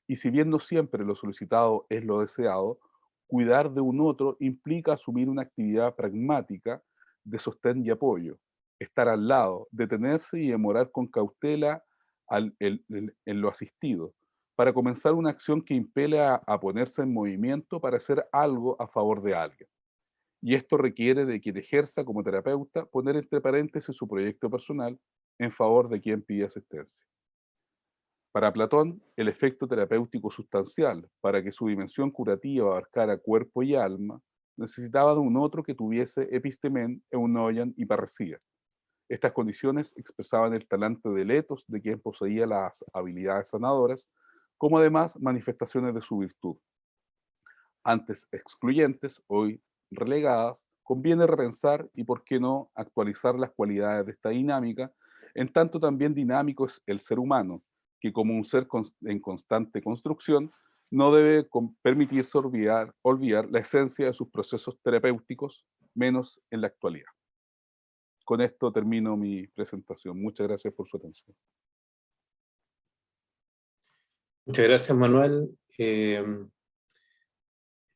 Y si bien no siempre lo solicitado es lo deseado, cuidar de un otro implica asumir una actividad pragmática de sostén y apoyo, estar al lado, detenerse y demorar con cautela en lo asistido, para comenzar una acción que impele a ponerse en movimiento para hacer algo a favor de alguien. Y esto requiere de quien ejerza como terapeuta poner entre paréntesis su proyecto personal en favor de quien pide asistencia. Para Platón, el efecto terapéutico sustancial, para que su dimensión curativa abarcara cuerpo y alma, necesitaba de un otro que tuviese epistemen, eunoian y parresía. Estas condiciones expresaban el talante del etos de quien poseía las habilidades sanadoras, como además manifestaciones de su virtud. Antes excluyentes, hoy relegadas, conviene repensar y, por qué no, actualizar las cualidades de esta dinámica, en tanto también dinámico es el ser humano, que como un ser en constante construcción, no debe permitirse olvidar la esencia de sus procesos terapéuticos, menos en la actualidad. Con esto termino mi presentación. Muchas gracias por su atención. Muchas gracias, Manuel.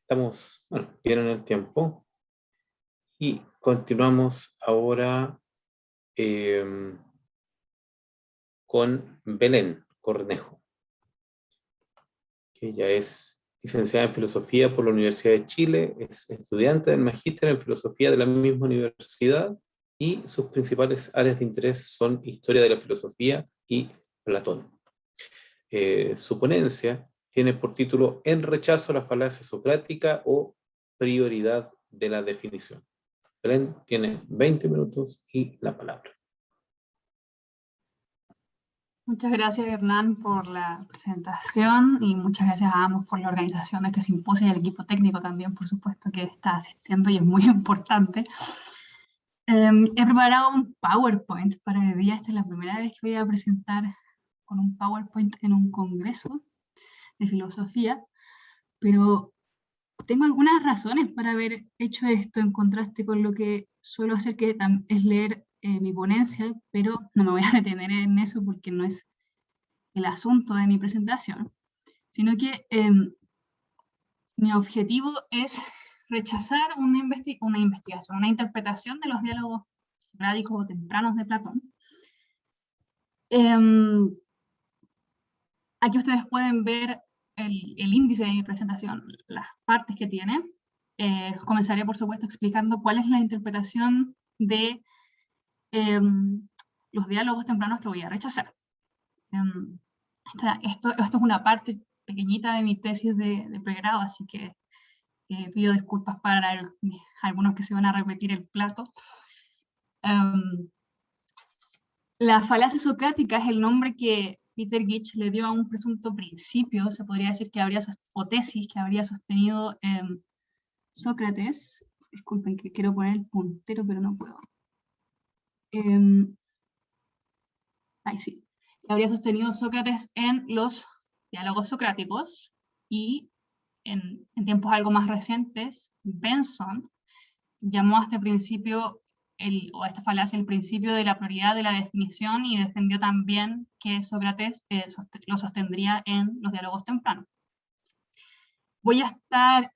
Estamos bien en el tiempo y continuamos ahora con Belén Cornejo, que ella es licenciada en Filosofía por la Universidad de Chile, es estudiante del Magíster en Filosofía de la misma universidad y sus principales áreas de interés son Historia de la Filosofía y Platón. Su ponencia tiene por título En rechazo a la falacia socrática o prioridad de la definición. Belén tiene 20 minutos y la palabra. Muchas gracias, Hernán, por la presentación y muchas gracias a ambos por la organización de este simposio y al equipo técnico también, por supuesto, que está asistiendo y es muy importante. He preparado un PowerPoint para el día. Esta es la primera vez que voy a presentar con un PowerPoint en un congreso de filosofía, pero tengo algunas razones para haber hecho esto en contraste con lo que suelo hacer, que es leer mi ponencia, pero no me voy a detener en eso porque no es el asunto de mi presentación, sino que mi objetivo es rechazar una investigación, una interpretación de los diálogos socráticos o tempranos de Platón. Aquí ustedes pueden ver el índice de mi presentación, las partes que tiene. Comenzaré, por supuesto, explicando cuál es la interpretación de los diálogos tempranos que voy a rechazar. Esto es una parte pequeñita de mi tesis de pregrado, así que pido disculpas para algunos que se van a repetir el plato. La falacia socrática es el nombre que Peter Gitsch le dio a un presunto principio, se podría decir que o tesis que habría sostenido Sócrates. Disculpen que quiero poner el puntero, pero no puedo. Ahí sí. Que habría sostenido Sócrates en los diálogos socráticos, y en tiempos algo más recientes, Benson llamó a este principio, o a esta falacia, el principio de la prioridad de la definición, y defendió también que Sócrates lo sostendría en los diálogos tempranos. Voy a estar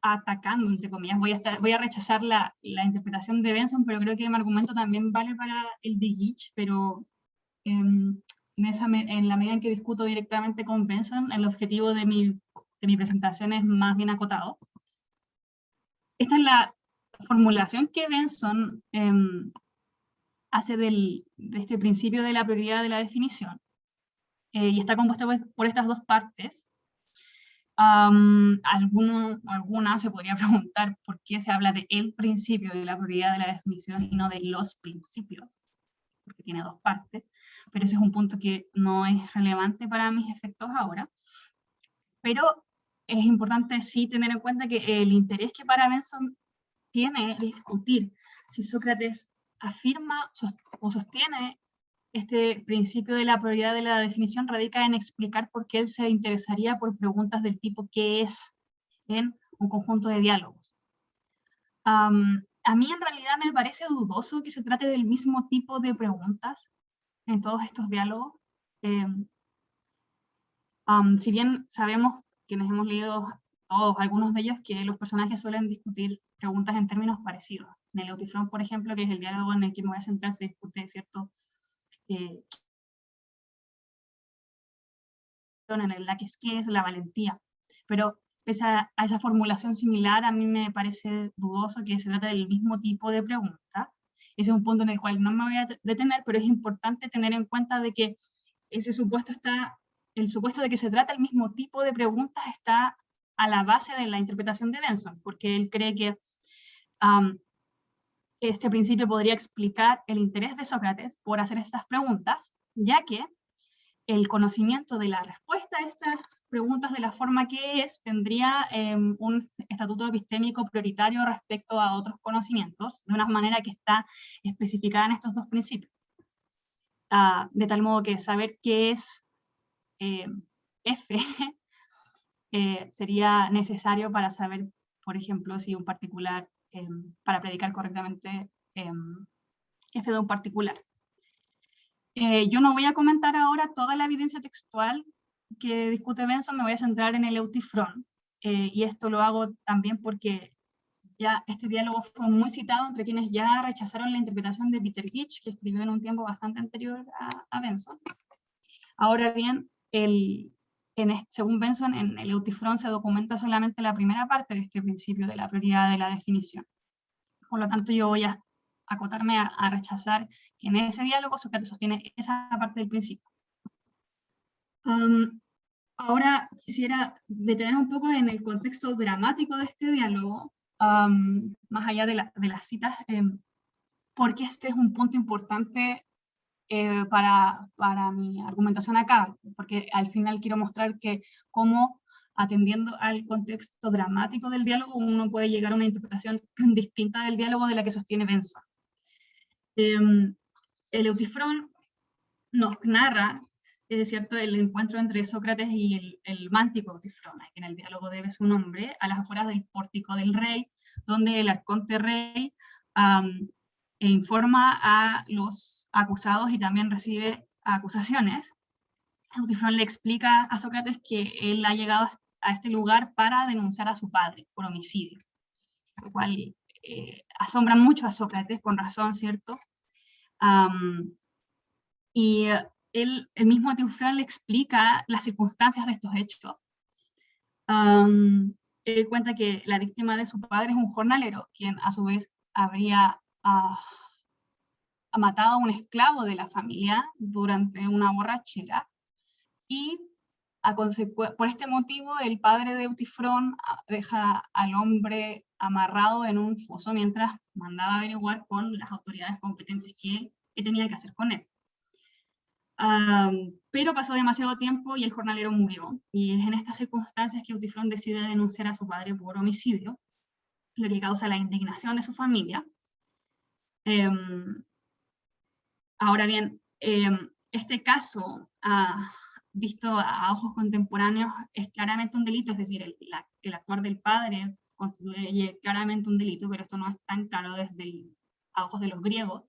atacando, entre comillas, voy a rechazar la interpretación de Benson, pero creo que mi argumento también vale para el de Gitsch, pero en la medida en que discuto directamente con Benson, el objetivo de mi presentación es más bien acotado. Esta es la formulación que Benson hace de este principio de la prioridad de la definición, y está compuesta por estas dos partes. Alguna se podría preguntar por qué se habla de el principio de la prioridad de la definición y no de los principios, porque tiene dos partes, pero ese es un punto que no es relevante para mis efectos ahora. Pero es importante sí tener en cuenta que el interés que para Benson tiene discutir si Sócrates afirma o sostiene este principio de la prioridad de la definición radica en explicar por qué él se interesaría por preguntas del tipo ¿qué es? En un conjunto de diálogos. A mí en realidad me parece dudoso que se trate del mismo tipo de preguntas en todos estos diálogos. Si bien sabemos, quienes hemos leído todos, algunos de ellos, que los personajes suelen discutir preguntas en términos parecidos. En el Eutifrón, por ejemplo, que es el diálogo en el que me voy a centrar, se discute, ¿cierto?, en el laques, ¿qué es la valentía? Pero pese a esa formulación similar, a mí me parece dudoso que se trate del mismo tipo de pregunta. Ese es un punto en el cual no me voy a detener, pero es importante tener en cuenta de que ese supuesto el supuesto de que se trata el mismo tipo de preguntas está a la base de la interpretación de Benson, porque él cree que este principio podría explicar el interés de Sócrates por hacer estas preguntas, ya que el conocimiento de la respuesta a estas preguntas de la forma que es, tendría un estatuto epistémico prioritario respecto a otros conocimientos, de una manera que está especificada en estos dos principios. De tal modo que saber qué es F sería necesario para saber, por ejemplo, si un particular, para predicar correctamente F de un particular. Yo no voy a comentar ahora toda la evidencia textual que discute Benson, me voy a centrar en el Eutifrón, y esto lo hago también porque ya este diálogo fue muy citado entre quienes ya rechazaron la interpretación de Peter Gitsch, que escribió en un tiempo bastante anterior a Benson. Ahora bien, según Benson, en el Eutifrón se documenta solamente la primera parte de este principio de la prioridad de la definición. Por lo tanto, yo voy a acotarme a rechazar que en ese diálogo Sócrates sostiene esa parte del principio. Ahora quisiera detener un poco en el contexto dramático de este diálogo, más allá de las citas, porque este es un punto importante para mi argumentación acá, porque al final quiero mostrar que cómo, atendiendo al contexto dramático del diálogo, uno puede llegar a una interpretación distinta del diálogo de la que sostiene Benson. El Eutifrón nos narra, es cierto, el encuentro entre Sócrates y el mántico Eutifrón, que en el diálogo debe su nombre, a las afueras del pórtico del rey, donde el arconte rey informa a los acusados y también recibe acusaciones. Eutifrón le explica a Sócrates que él ha llegado a este lugar para denunciar a su padre por homicidio, lo cual asombra mucho a Sócrates, con razón, ¿cierto? Y el mismo Eutifrón le explica las circunstancias de estos hechos. Él cuenta que la víctima de su padre es un jornalero, quien a su vez habría matado a un esclavo de la familia durante una borrachera, y por este motivo el padre de Eutifrón deja al hombre amarrado en un foso mientras mandaba averiguar con las autoridades competentes qué tenía que hacer con él. Pero pasó demasiado tiempo y el jornalero murió, y es en estas circunstancias que Eutifrón decide denunciar a su padre por homicidio, lo que causa la indignación de su familia. Ahora bien, este caso, visto a ojos contemporáneos, es claramente un delito, es decir, el actuar del padre constituye claramente un delito, pero esto no es tan claro a ojos de los griegos.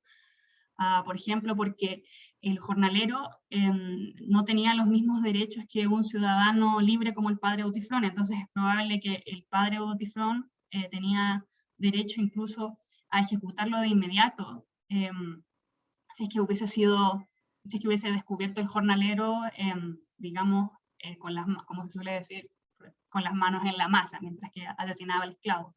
Por ejemplo, porque el jornalero no tenía los mismos derechos que un ciudadano libre como el padre Eutifrón, entonces es probable que el padre Eutifrón tenía derecho incluso a ejecutarlo de inmediato, si es que hubiese descubierto el jornalero, digamos, como se suele decir, con las manos en la masa, mientras que asesinaba al esclavo.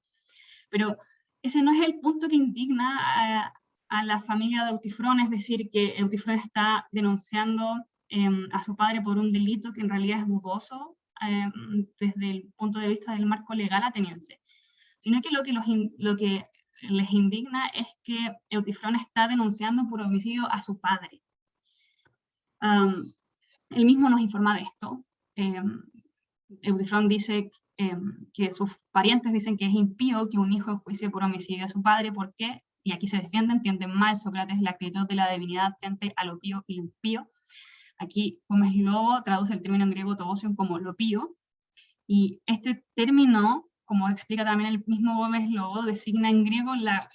Pero ese no es el punto que indigna a la familia de Eutifrón, es decir, que Eutifrón está denunciando a su padre por un delito que en realidad es dudoso desde el punto de vista del marco legal ateniense, sino que lo que les indigna es que Eutifrón está denunciando por homicidio a su padre. Él mismo nos informa de esto. Eutifrón dice que sus parientes dicen que es impío que un hijo enjuicie por homicidio a su padre, porque, y aquí se entienden mal Sócrates la actitud de la divinidad frente a lo pío y lo impío. Aquí Gómez Lobo traduce el término en griego tobosion como lo pío, y este término, como explica también el mismo Gómez Lobo, designa en griego la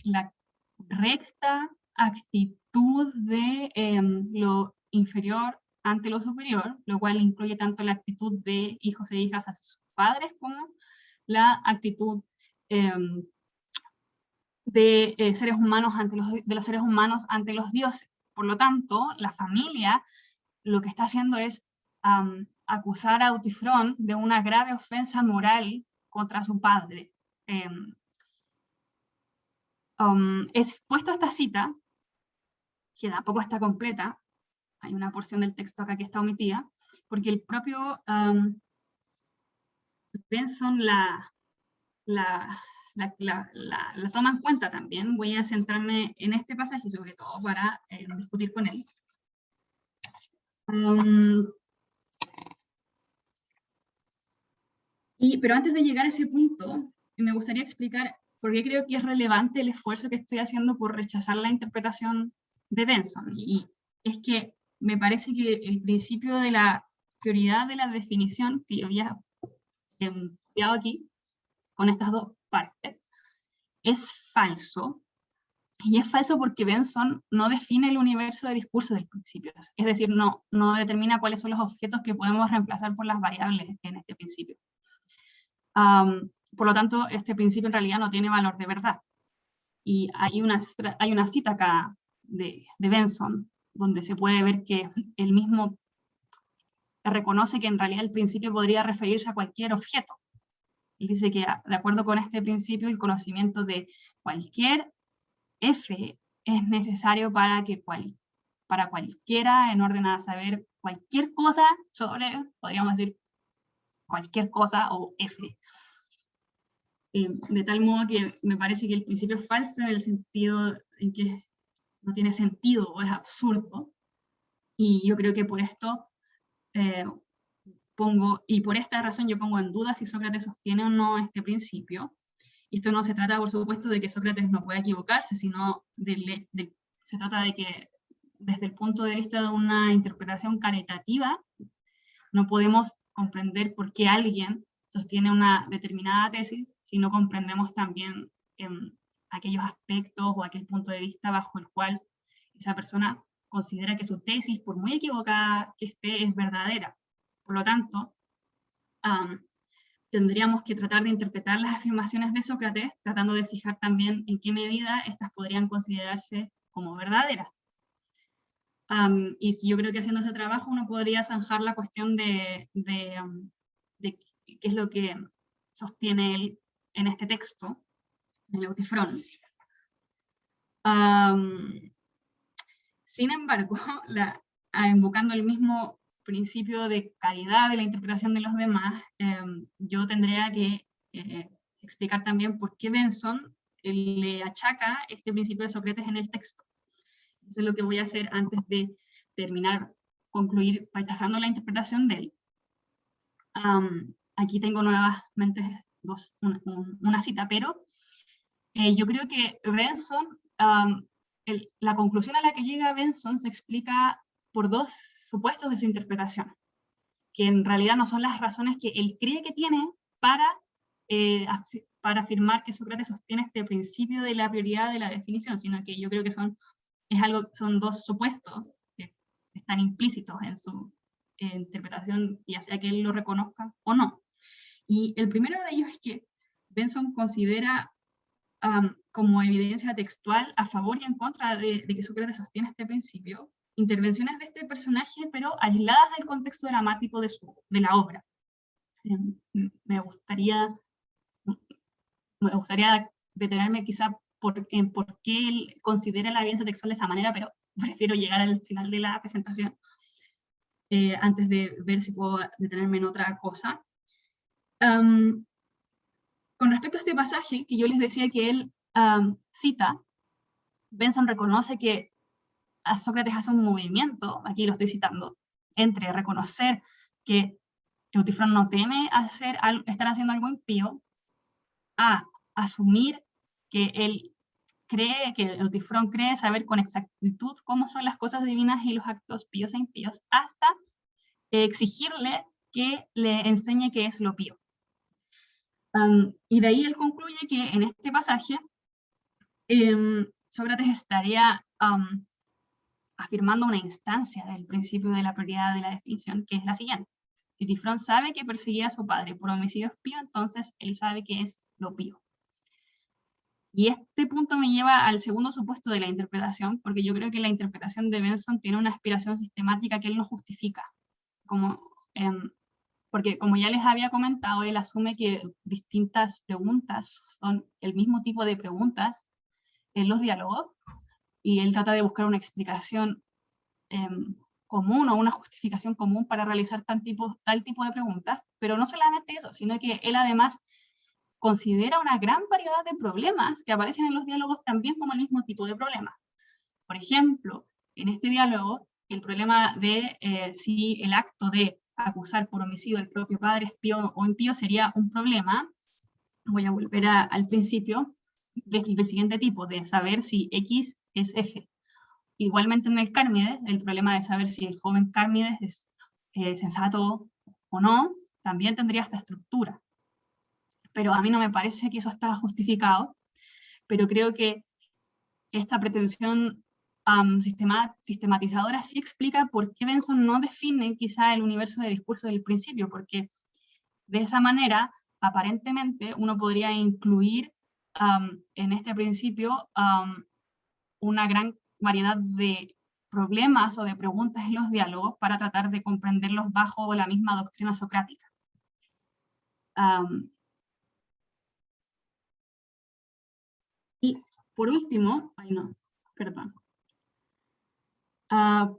recta actitud de lo inferior ante lo superior, lo cual incluye tanto la actitud de hijos e hijas hacia sus padres como la actitud de seres humanos de los seres humanos ante los dioses. Por lo tanto, la familia lo que está haciendo es acusar a Eutifrón de una grave ofensa moral contra su padre. Es puesto esta cita, que tampoco está completa, hay una porción del texto acá que está omitida, porque el propio Benson la toma en cuenta también. Voy a centrarme en este pasaje sobre todo para discutir con él. Pero antes de llegar a ese punto, me gustaría explicar por qué creo que es relevante el esfuerzo que estoy haciendo por rechazar la interpretación de Benson. Y es que me parece que el principio de la prioridad de la definición, que yo había estudiado aquí, con estas dos partes, es falso. Y es falso porque Benson no define el universo de discursos del principio. Es decir, no determina cuáles son los objetos que podemos reemplazar por las variables en este principio. Por lo tanto, este principio en realidad no tiene valor de verdad. Y hay una cita acá de Benson, donde se puede ver que él mismo reconoce que en realidad el principio podría referirse a cualquier objeto. Él dice que de acuerdo con este principio, el conocimiento de cualquier F es necesario para cualquiera, en orden a saber cualquier cosa sobre, podríamos decir, cualquier cosa o F. De tal modo que me parece que el principio es falso en el sentido en que no tiene sentido o es absurdo. Y yo creo que por esto por esta razón yo pongo en duda si Sócrates sostiene o no este principio. Y esto no se trata, por supuesto, de que Sócrates no pueda equivocarse, sino se trata de que desde el punto de vista de una interpretación caritativa, no podemos comprender por qué alguien sostiene una determinada tesis si no comprendemos también aquellos aspectos o aquel punto de vista bajo el cual esa persona considera que su tesis, por muy equivocada que esté, es verdadera. Por lo tanto, tendríamos que tratar de interpretar las afirmaciones de Sócrates, tratando de fijar también en qué medida estas podrían considerarse como verdaderas. Y si yo creo que haciendo ese trabajo uno podría zanjar la cuestión de qué es lo que sostiene él en este texto, en el Eutifrón. Sin embargo, invocando el mismo principio de calidad de la interpretación de los demás, yo tendría que explicar también por qué Benson le achaca este principio de Sócrates en el texto. Eso es lo que voy a hacer antes de concluir rechazando la interpretación de él. Aquí tengo nuevamente una cita, pero yo creo que Benson, la conclusión a la que llega Benson se explica por dos supuestos de su interpretación, que en realidad no son las razones que él cree que tiene para afirmar que Sócrates sostiene este principio de la prioridad de la definición, sino que yo creo que son dos supuestos que están implícitos en su interpretación, ya sea que él lo reconozca o no. Y el primero de ellos es que Benson considera como evidencia textual a favor y en contra de que Sócrates sostiene este principio, intervenciones de este personaje, pero aisladas del contexto dramático de la obra. Me gustaría detenerme quizá en por qué él considera la evidencia textual de esa manera, pero prefiero llegar al final de la presentación antes de ver si puedo detenerme en otra cosa. Con respecto a este pasaje que yo les decía que él cita, Benson reconoce que a Sócrates hace un movimiento, aquí lo estoy citando, entre reconocer que Eutifrón no teme estar haciendo algo impío, a asumir que Eutifrón cree saber con exactitud cómo son las cosas divinas y los actos píos e impíos, hasta exigirle que le enseñe qué es lo pío. Y de ahí él concluye que en este pasaje Sócrates estaría afirmando una instancia del principio de la prioridad de la definición, que es la siguiente. Si Eutifrón sabe que perseguía a su padre por homicidio pío, entonces él sabe que es lo pío. Y este punto me lleva al segundo supuesto de la interpretación, porque yo creo que la interpretación de Benson tiene una aspiración sistemática que él no justifica. Porque como ya les había comentado, él asume que distintas preguntas son el mismo tipo de preguntas en los diálogos, y él trata de buscar una explicación común o una justificación común para realizar tal tipo de preguntas, pero no solamente eso, sino que él además considera una gran variedad de problemas que aparecen en los diálogos también como el mismo tipo de problemas. Por ejemplo, en este diálogo, el problema de si el acto de acusar por homicidio del propio padre es pío o impío sería un problema. Voy a volver al principio del siguiente tipo, de saber si X es F. Igualmente en el Cármides, el problema de saber si el joven Cármides es sensato o no, también tendría esta estructura. Pero a mí no me parece que eso está justificado, pero creo que esta pretensión sistematizadora sí explica por qué Benson no define quizá el universo de discurso del principio, porque de esa manera, aparentemente, uno podría incluir en este principio una gran variedad de problemas o de preguntas en los diálogos para tratar de comprenderlos bajo la misma doctrina socrática. Y por último,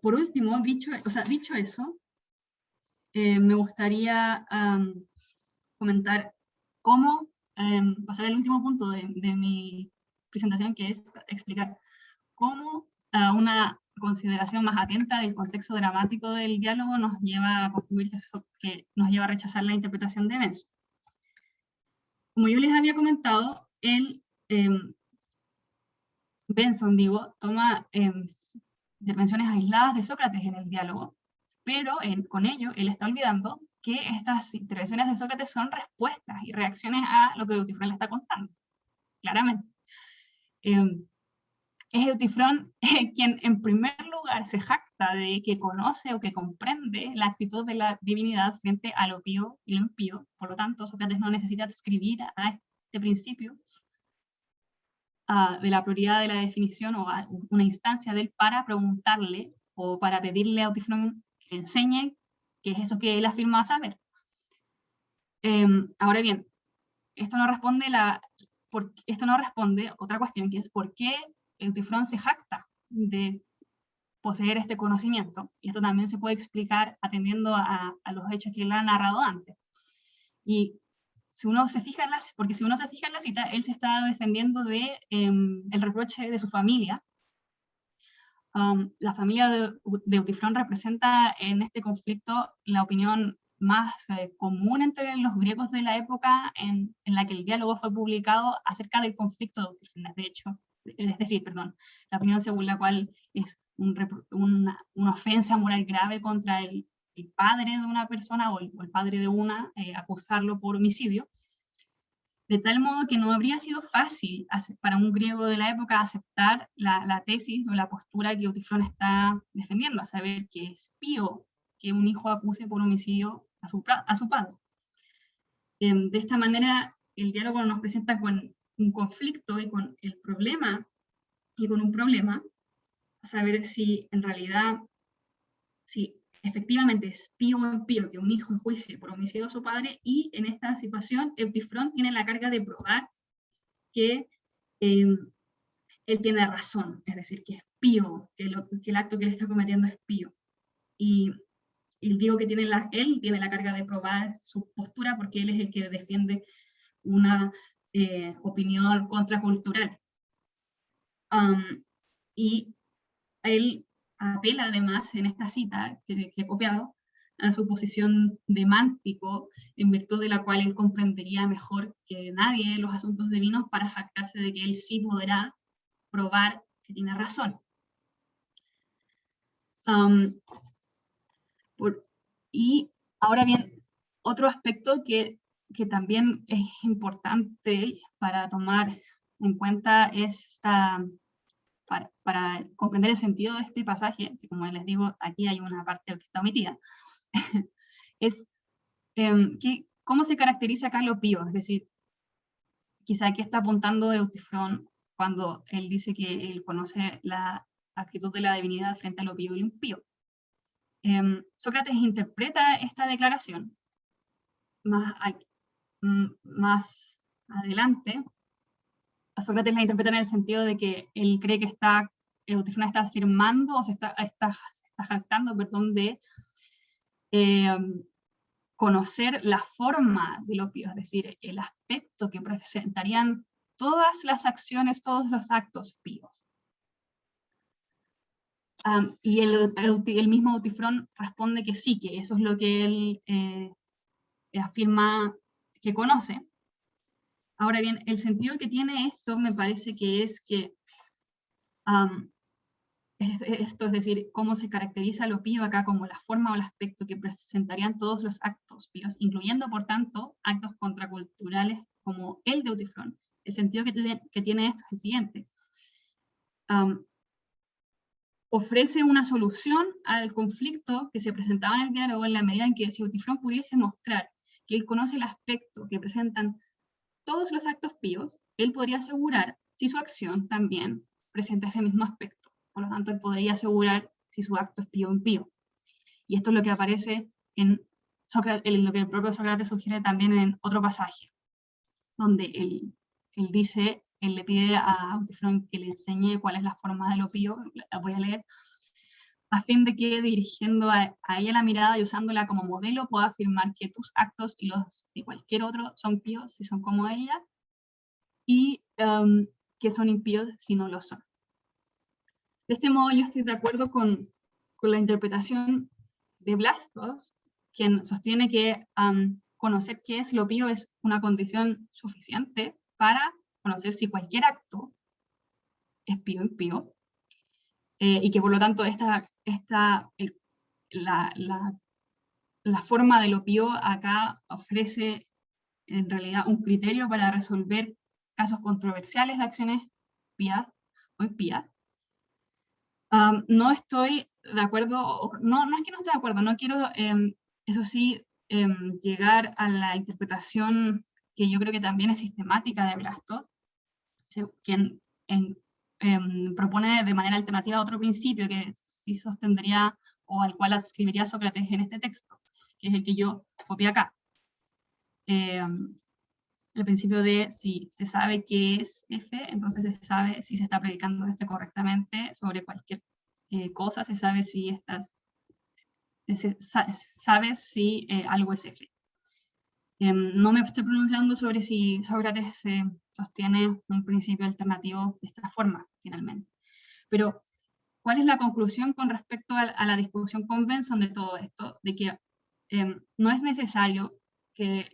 por último, dicho eso, me gustaría comentar cómo, pasar al último punto de mi presentación, que es explicar cómo una consideración más atenta del contexto dramático del diálogo nos lleva a concluir que nos lleva a rechazar la interpretación de Benson. Como yo les había comentado, Benson, toma intervenciones aisladas de Sócrates en el diálogo, pero con ello él está olvidando que estas intervenciones de Sócrates son respuestas y reacciones a lo que Eutifrón le está contando, claramente. Es Eutifrón quien en primer lugar se jacta de que conoce o que comprende la actitud de la divinidad frente a lo pío y lo impío. Por lo tanto, Sócrates no necesita escribir a este principio de la prioridad de la definición o a una instancia de él para preguntarle o para pedirle a Eutifrón que le enseñe qué es eso que él afirma saber. Ahora bien, esto no responde otra cuestión, que es por qué Eutifrón se jacta de poseer este conocimiento, y esto también se puede explicar atendiendo a los hechos que él ha narrado antes. Y si uno se fija en la cita, él se está defendiendo de el reproche de su familia. La familia de Eutifrón representa en este conflicto la opinión más común entre los griegos de la época en la que el diálogo fue publicado acerca del conflicto de Eutifrón. De hecho, la opinión según la cual es una ofensa moral grave contra el padre de una persona o el padre de una, acusarlo por homicidio, de tal modo que no habría sido fácil para un griego de la época aceptar la tesis o la postura que Eutifrón está defendiendo, a saber que es pío que un hijo acuse por homicidio a su padre. De esta manera, el diálogo nos presenta con un conflicto y con el problema, y con un problema, a saber si en realidad, si efectivamente es pío o impío que un hijo enjuicie por homicidio a su padre, y en esta situación Eutifrón tiene la carga de probar que él tiene razón, es decir, que es pío, que el acto que él está cometiendo es pío. Y digo que él tiene la carga de probar su postura porque él es el que defiende una opinión contracultural. Y él apela además en esta cita que he copiado a su posición de mántico, en virtud de la cual él comprendería mejor que nadie los asuntos divinos para jactarse de que él sí podrá probar que tiene razón. Y ahora bien, otro aspecto que también es importante para tomar en cuenta es para comprender el sentido de este pasaje, que como les digo, aquí hay una parte que está omitida, es cómo se caracteriza acá lo pío, es decir, quizá aquí está apuntando Eutifrón cuando él dice que él conoce la actitud de la divinidad frente a lo pío y lo impío. Sócrates interpreta esta declaración más adelante. Sócrates la interpreta en el sentido de que él cree que Eutifrón está afirmando o se está jactando, de conocer la forma del opio, es decir, el aspecto que presentarían todas las acciones, todos los actos píos. Y el mismo Autifrón responde que sí, que eso es lo que él afirma que conoce. Ahora bien, el sentido que tiene esto me parece que es que esto, es decir, cómo se caracteriza lo pío acá como la forma o el aspecto que presentarían todos los actos píos, incluyendo, por tanto, actos contraculturales como el de Autifrón. El sentido que tiene esto es el siguiente. Ofrece una solución al conflicto que se presentaba en el diálogo en la medida en que si Autifrón pudiese mostrar que él conoce el aspecto que presentan todos los actos píos, él podría asegurar si su acción también presenta ese mismo aspecto. Por lo tanto, él podría asegurar si su acto es pío o impío. Y esto es lo que aparece en lo que el propio Sócrates sugiere también en otro pasaje, donde él le pide a Autifrón que le enseñe cuál es la forma de lo pío, la voy a leer, a fin de que dirigiendo a ella la mirada y usándola como modelo pueda afirmar que tus actos y los de cualquier otro son píos si son como ella, y que son impíos si no lo son. De este modo yo estoy de acuerdo con la interpretación de Blastos, quien sostiene que conocer qué es lo pío es una condición suficiente para conocer si cualquier acto es pío o impío, y que por lo tanto la forma de lo pío acá ofrece en realidad un criterio para resolver casos controversiales de acciones pías o impías. No estoy de acuerdo, no es que no esté de acuerdo, no quiero, eso sí, llegar a la interpretación que yo creo que también es sistemática de Blastos, quien propone de manera alternativa otro principio que sí sostendría o al cual adscribiría Sócrates en este texto, que es el que yo copié acá. El principio de si se sabe qué es F, entonces se sabe si se está predicando F correctamente sobre cualquier cosa, se sabe si algo es F. No me estoy pronunciando sobre si Sócrates sostiene un principio alternativo de esta forma, finalmente. Pero, ¿cuál es la conclusión con respecto a la discusión con Benson de todo esto? De que no es necesario que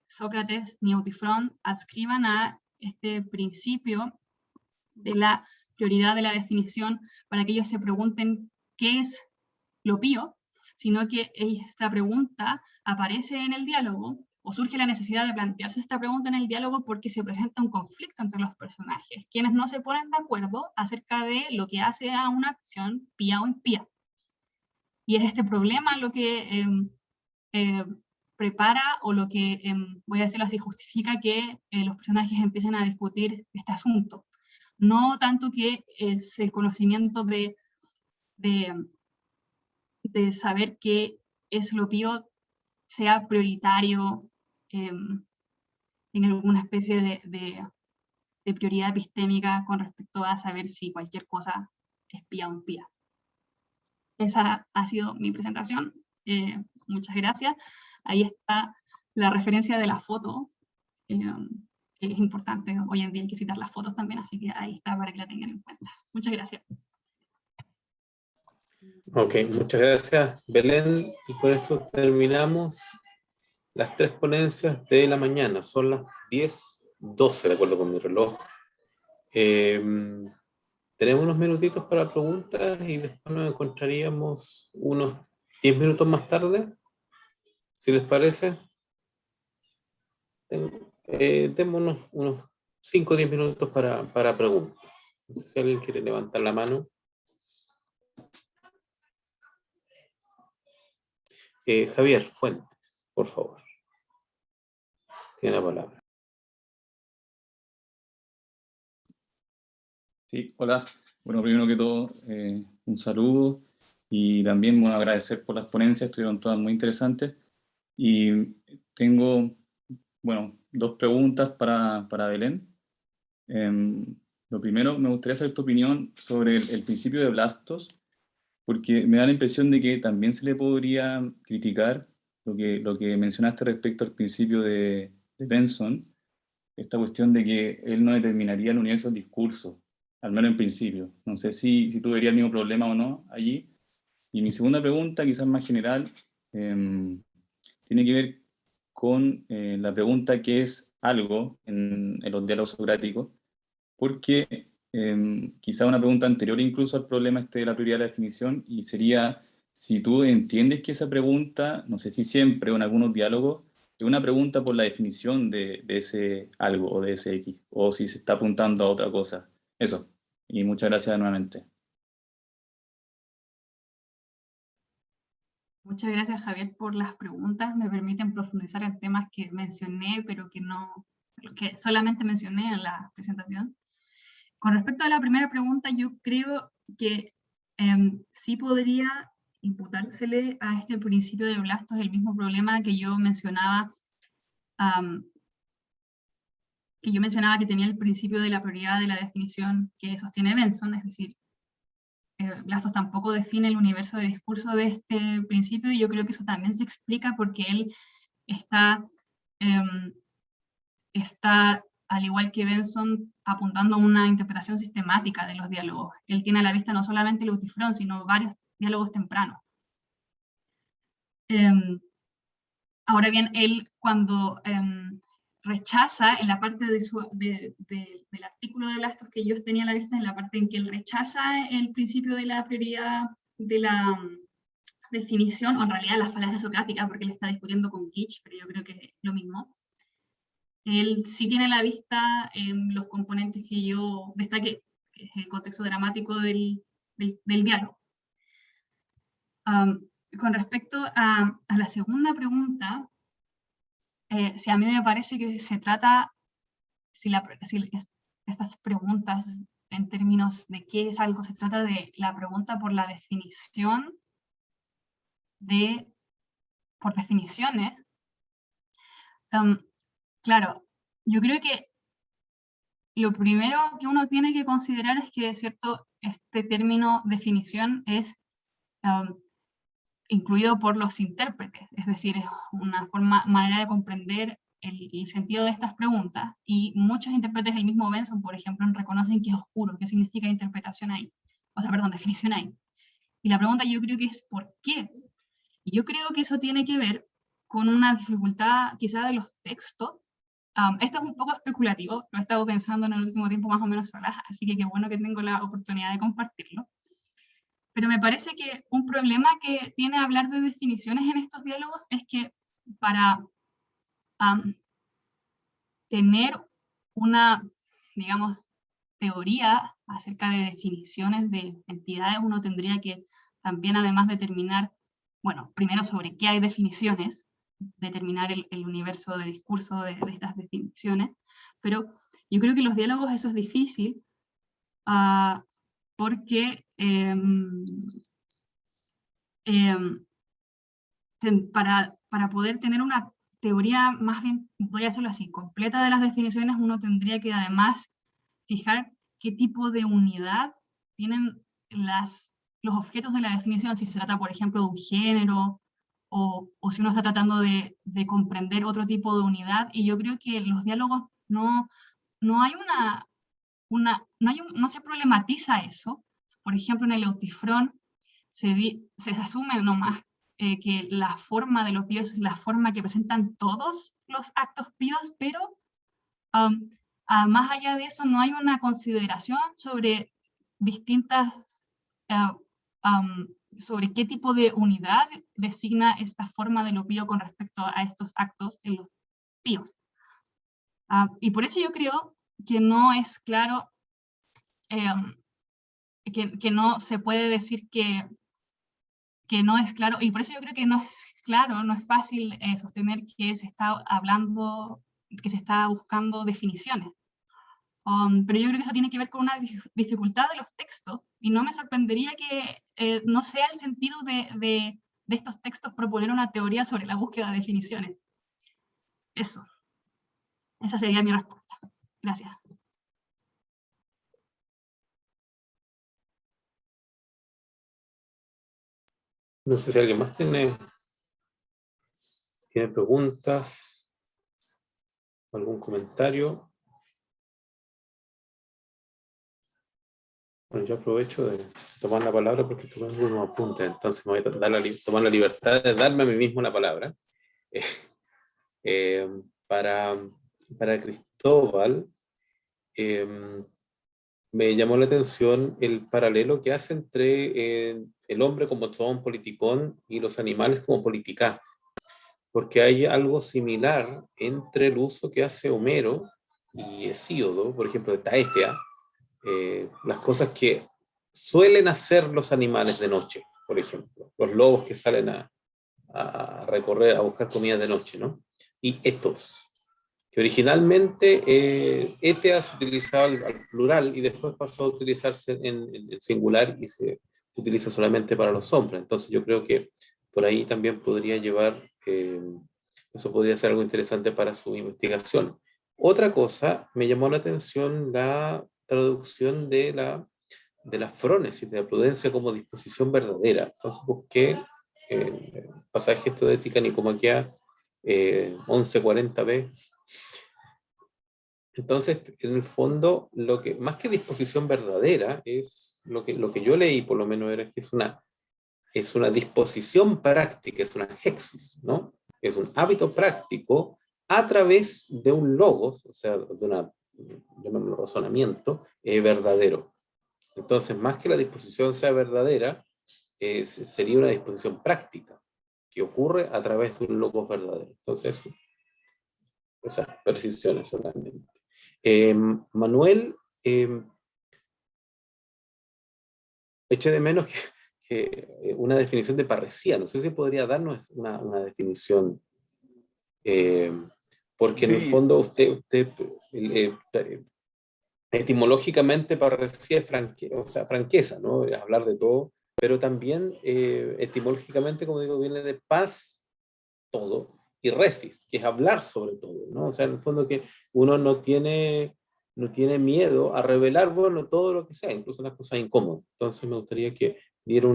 Sócrates ni Autifrón adscriban a este principio de la prioridad de la definición para que ellos se pregunten qué es lo pío, sino que esta pregunta aparece en el diálogo, o surge la necesidad de plantearse esta pregunta en el diálogo porque se presenta un conflicto entre los personajes, quienes no se ponen de acuerdo acerca de lo que hace a una acción pía o impía. Y es este problema lo que prepara, o lo que, voy a decirlo así, justifica que los personajes empiecen a discutir este asunto. No tanto que es el conocimiento de saber qué es lo pío sea prioritario en alguna especie de prioridad epistémica con respecto a saber si cualquier cosa es pía o impía. Esa ha sido mi presentación. Muchas gracias. Ahí está la referencia de la foto, que es importante. Hoy en día hay que citar las fotos también, así que ahí está para que la tengan en cuenta. Muchas gracias. Ok, muchas gracias, Belén. Y con esto terminamos las 3 ponencias de la mañana. Son las 10:12, de acuerdo con mi reloj. Tenemos unos minutitos para preguntas y después nos encontraríamos unos 10 minutos más tarde, si les parece. Démonos unos 5 o 10 minutos para preguntas. No sé si alguien quiere levantar la mano. Javier Fuentes, por favor. Tiene la palabra. Sí, hola. Bueno, primero que todo, un saludo y también bueno, agradecer por las ponencias, estuvieron todas muy interesantes. Y tengo, bueno, 2 preguntas para Belén. Lo primero, me gustaría saber tu opinión sobre el principio de Blastos, porque me da la impresión de que también se le podría criticar lo que mencionaste respecto al principio de Benson, esta cuestión de que él no determinaría el universo del discurso al menos en principio. No sé si tú verías el mismo problema o no allí. Y mi segunda pregunta, quizás más general, tiene que ver con la pregunta qué es algo en los diálogos socráticos, porque quizá una pregunta anterior incluso al problema de la prioridad de la definición, y sería si tú entiendes que esa pregunta, no sé si siempre o en algunos diálogos, es una pregunta por la definición de ese algo o de ese X, o si se está apuntando a otra cosa. Eso, y muchas gracias nuevamente. Muchas gracias, Javier, por las preguntas. Me permiten profundizar en temas que mencioné, pero que solamente mencioné en la presentación. Con respecto a la primera pregunta, yo creo que sí podría imputársele a este principio de Blastos el mismo problema que yo mencionaba, que tenía el principio de la prioridad de la definición que sostiene Benson, es decir, Blastos tampoco define el universo de discurso de este principio, y yo creo que eso también se explica porque él está, al igual que Benson, apuntando a una interpretación sistemática de los diálogos. Él tiene a la vista no solamente el Eutifrón, sino varios diálogos tempranos. Ahora bien, él cuando rechaza, en la parte del artículo de Blastos que yo tenía a la vista, en la parte en que él rechaza el principio de la prioridad de la definición, o en realidad la falacia socrática, porque él está discutiendo con Kitsch, pero yo creo que es lo mismo. Él sí tiene a la vista los componentes que yo destaqué, que es el contexto dramático del diálogo. Con respecto a la segunda pregunta, si a mí me parece que se trata, estas preguntas en términos de qué es algo, se trata de la pregunta por la definición por definiciones. Claro, yo creo que lo primero que uno tiene que considerar es que, ¿cierto?, este término definición es incluido por los intérpretes, es decir, es una manera de comprender el sentido de estas preguntas, y muchos intérpretes, el mismo Benson, por ejemplo, reconocen que es oscuro, qué significa interpretación ahí, definición ahí. Y la pregunta yo creo que es ¿por qué? Y yo creo que eso tiene que ver con una dificultad quizá de los textos. Esto es un poco especulativo, lo he estado pensando en el último tiempo más o menos sola, así que qué bueno que tengo la oportunidad de compartirlo. Pero me parece que un problema que tiene hablar de definiciones en estos diálogos es que para tener una, digamos, teoría acerca de definiciones de entidades, uno tendría que también, además, determinar, bueno, primero sobre qué hay definiciones, determinar el universo de discurso de estas definiciones, pero yo creo que los diálogos eso es difícil, porque para poder tener una teoría más bien, voy a hacerlo así, completa de las definiciones, uno tendría que además fijar qué tipo de unidad tienen los objetos de la definición, si se trata, por ejemplo, de un género, o si uno está tratando de comprender otro tipo de unidad, y yo creo que en los diálogos no hay no se problematiza eso. Por ejemplo, en el Eutifrón se asume nomás que la forma de los píos es la forma que presentan todos los actos píos, pero más allá de eso no hay una consideración sobre distintas, sobre qué tipo de unidad designa esta forma de lo pío con respecto a estos actos en los píos. Y por eso yo creo que no es claro, que no se puede decir que no es claro, y por eso yo creo que no es claro, no es fácil sostener que se está hablando, que se está buscando definiciones. Pero yo creo que eso tiene que ver con una dificultad de los textos, y no me sorprendería que no sea el sentido de estos textos proponer una teoría sobre la búsqueda de definiciones. Eso. Esa sería mi respuesta. Gracias. No sé si alguien más tiene preguntas, algún comentario. Bueno, yo aprovecho de tomar la palabra porque tuve algunos apuntes, entonces me voy a tomar la libertad de darme a mí mismo la palabra. Eh, para, para Cristóbal, me llamó la atención el paralelo que hace entre el hombre como todo politicón y los animales como politicá, porque hay algo similar entre el uso que hace Homero y Hesíodo, por ejemplo, de Taetea, las cosas que suelen hacer los animales de noche, por ejemplo, los lobos que salen a recorrer, a buscar comida de noche, ¿no? Y etos, que originalmente étea se utilizaba al plural y después pasó a utilizarse en el singular y se utiliza solamente para los hombres. Entonces yo creo que por ahí también podría llevar, eso podría ser algo interesante para su investigación. Otra cosa, me llamó la atención la traducción de la frónesis, de la prudencia como disposición verdadera. Entonces busqué el pasaje esto de Ética Nicomaquea 1140b. Entonces, en el fondo, lo que más que disposición verdadera es lo que yo leí, por lo menos, era que es una disposición práctica, es una hexis, ¿no? Es un hábito práctico a través de un logos, o sea, de una, llamémoslo razonamiento, verdadero. Entonces, más que la disposición sea verdadera, sería una disposición práctica que ocurre a través de un logos verdadero. Entonces, esas precisiones solamente. Manuel, eché de menos que una definición de parresía. No sé si podría darnos una definición, porque en el Sí, fondo usted etimológicamente parresía es o sea, franqueza, ¿no? Es hablar de todo, pero también etimológicamente, como digo, viene de paz, todo, y resis, que es hablar sobre todo, ¿no? O sea, en el fondo que uno no tiene miedo a revelar, bueno, todo lo que sea, incluso las cosas incómodas. Entonces me gustaría que diera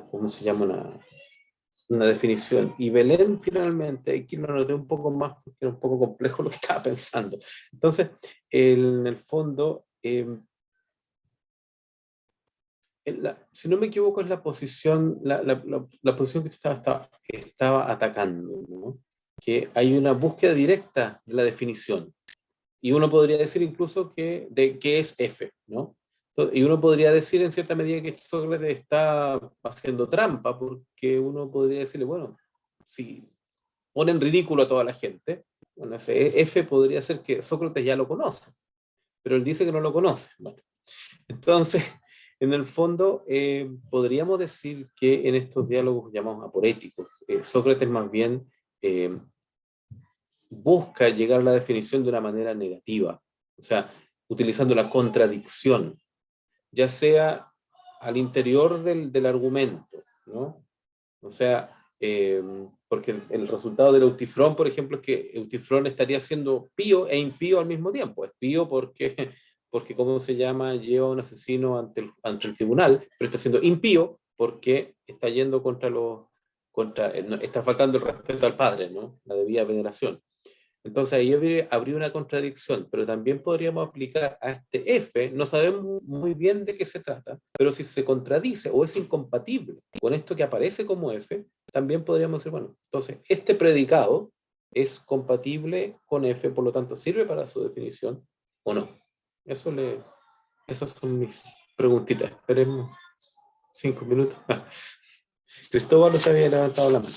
¿cómo se llama? Una definición. Y Belén, finalmente, aquí lo noté un poco más, porque era un poco complejo lo que estaba pensando. Entonces, en el fondo, si no me equivoco, es la posición, la posición que usted estaba atacando, ¿no? Que hay una búsqueda directa de la definición. Y uno podría decir incluso de qué es F, ¿no? Y uno podría decir en cierta medida que Sócrates está haciendo trampa, porque uno podría decirle, bueno, si ponen ridículo a toda la gente, bueno, ese F podría ser que Sócrates ya lo conoce, pero él dice que no lo conoce. Bueno, entonces, en el fondo, podríamos decir que en estos diálogos llamados aporéticos, Sócrates más bien busca llegar a la definición de una manera negativa, o sea, utilizando la contradicción, ya sea al interior del argumento, ¿no? O sea, porque el resultado del Eutifrón, por ejemplo, es que Eutifrón estaría siendo pío e impío al mismo tiempo. Es pío porque ¿cómo se llama? Lleva a un asesino ante el tribunal, pero está siendo impío porque está yendo está faltando el respeto al padre, ¿no? La debida veneración. Entonces ahí habría una contradicción, pero también podríamos aplicar a este F, no sabemos muy bien de qué se trata, pero si se contradice o es incompatible con esto que aparece como F, también podríamos decir, bueno, entonces este predicado es compatible con F, por lo tanto sirve para su definición o no. Esas son mis preguntitas. Esperemos 5 minutos. Cristóbal no se había levantado la mano.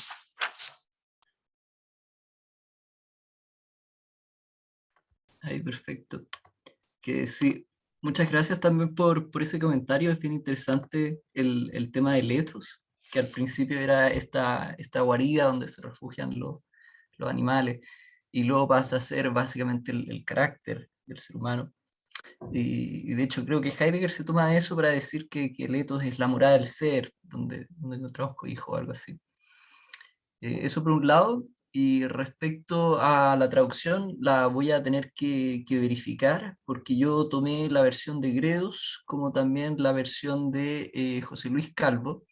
Ahí, perfecto. Que sí, muchas gracias también por ese comentario. Es bien interesante el tema del ethos, que al principio era esta guarida donde se refugian los animales, y luego pasa a ser básicamente el carácter del ser humano. Y de hecho creo que Heidegger se toma eso para decir que el ethos es la morada del ser, donde encontramos cobijo o algo así. Eso por un lado. Y respecto a la traducción, la voy a tener que verificar, porque yo tomé la versión de Gredos, como también la versión de José Luis Calvo.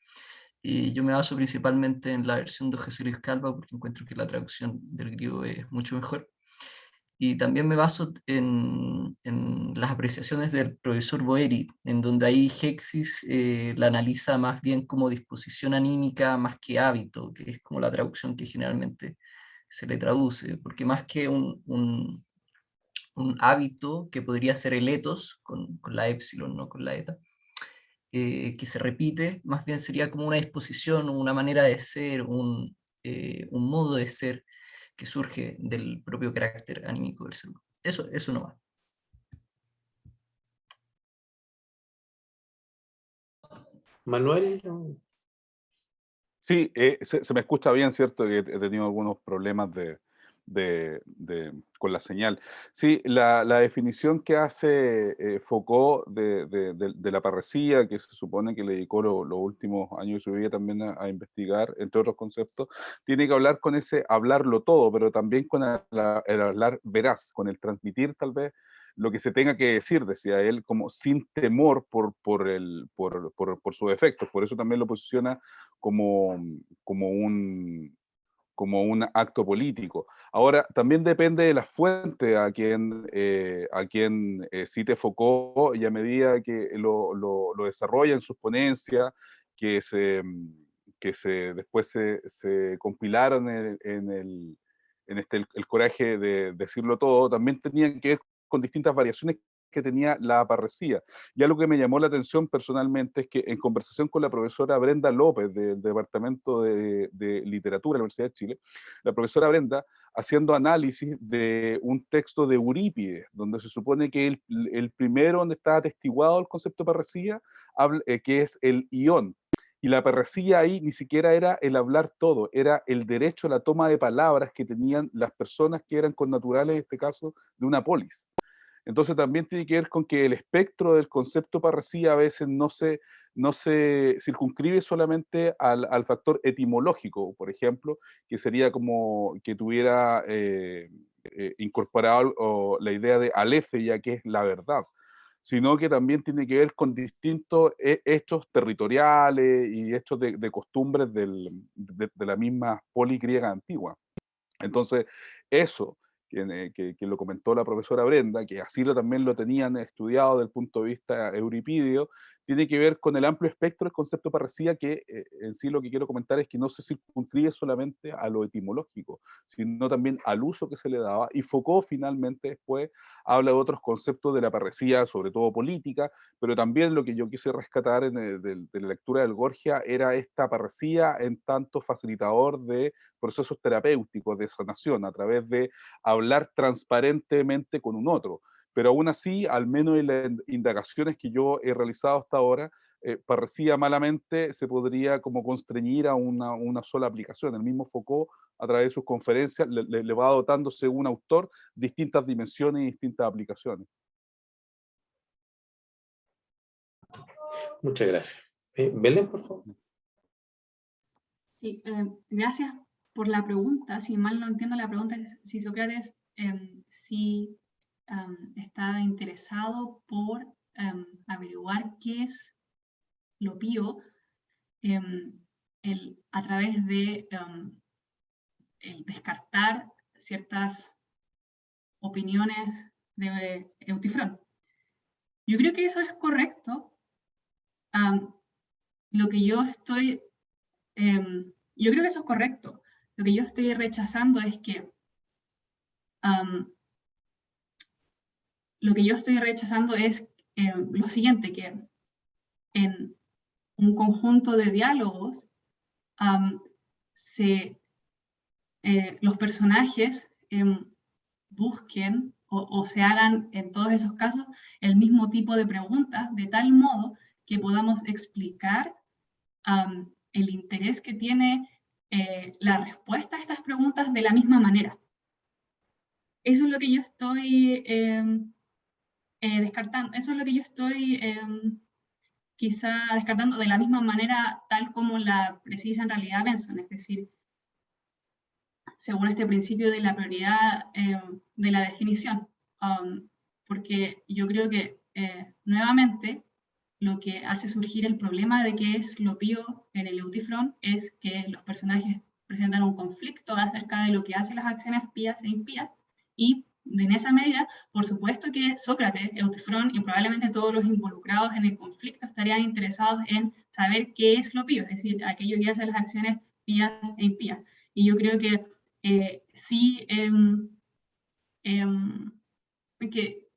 Y yo me baso principalmente en la versión de José Luis Calvo, porque encuentro que la traducción del griego es mucho mejor. Y también me baso en las apreciaciones del profesor Boeri, en donde ahí Hexis la analiza más bien como disposición anímica más que hábito, que es como la traducción que generalmente se le traduce, porque más que un hábito que podría ser el ethos, con la epsilon, no con la eta, que se repite, más bien sería como una disposición, una manera de ser, un modo de ser que surge del propio carácter anímico del ser humano. Eso no va. Manuel. Sí, se me escucha bien, ¿cierto? Que he tenido algunos problemas con la señal. Sí, la definición que hace Foucault de la parresía, que se supone que le dedicó los últimos años de su vida también a investigar, entre otros conceptos, tiene que hablar con ese hablarlo todo, pero también con el hablar veraz, con el transmitir tal vez lo que se tenga que decir, decía él, como sin temor por sus efectos. Por eso también lo posiciona como un acto político. Ahora, también depende de la fuente a quien cite Foucault, y a medida que lo desarrolla en sus ponencias, que después se compilaron en el coraje de decirlo todo, también tenían que ver con distintas variaciones que tenía la parresía. Y algo que me llamó la atención personalmente es que en conversación con la profesora Brenda López del Departamento de Literatura de la Universidad de Chile, la profesora Brenda, haciendo análisis de un texto de Eurípides, donde se supone que el primero donde está atestiguado el concepto de parresía, que es el ión. Y la parresía ahí ni siquiera era el hablar todo, era el derecho a la toma de palabras que tenían las personas que eran connaturales, en este caso, de una polis. Entonces también tiene que ver con que el espectro del concepto parresía a veces no se circunscribe solamente al factor etimológico, por ejemplo, que sería como que tuviera incorporado la idea de aletheia, que es la verdad, sino que también tiene que ver con distintos hechos territoriales y hechos de costumbres de la misma poli griega antigua. Entonces, eso que lo comentó la profesora Brenda, que así también lo tenían estudiado desde el punto de vista euripidio, tiene que ver con el amplio espectro del concepto de parresía, que en sí lo que quiero comentar es que no se circunscribe solamente a lo etimológico, sino también al uso que se le daba, y Foucault finalmente después habla de otros conceptos de la parresía, sobre todo política, pero también lo que yo quise rescatar de la lectura del Gorgia era esta parresía en tanto facilitador de procesos terapéuticos de sanación a través de hablar transparentemente con un otro. Pero aún así, al menos en las indagaciones que yo he realizado hasta ahora, parresía malamente se podría como constreñir a una sola aplicación. El mismo Foucault, a través de sus conferencias, le va dotando, según autor, distintas dimensiones y distintas aplicaciones. Muchas gracias. Belén, por favor. Sí, gracias por la pregunta. Si mal no entiendo, la pregunta es si Sócrates está interesado por averiguar qué es lo pío a través de el descartar ciertas opiniones de Eutifrón. Yo creo que eso es correcto. Lo que yo estoy... yo creo que eso es correcto. Lo que yo estoy rechazando es que lo siguiente, que en un conjunto de diálogos los personajes busquen o se hagan en todos esos casos el mismo tipo de preguntas, de tal modo que podamos explicar el interés que tiene la respuesta a estas preguntas de la misma manera. Eso es lo que yo estoy descartando, eso es lo que yo estoy quizá descartando de la misma manera tal como la precisa en realidad Benson, es decir, según este principio de la prioridad de la definición, porque yo creo que nuevamente lo que hace surgir el problema de qué es lo pío en el Eutifrón es que los personajes presentan un conflicto acerca de lo que hacen las acciones pías e impías, y en esa medida, por supuesto que Sócrates, Eutefrón y probablemente todos los involucrados en el conflicto estarían interesados en saber qué es lo pío, es decir, aquellos que hacen las acciones pías e impías. Y yo creo que sí,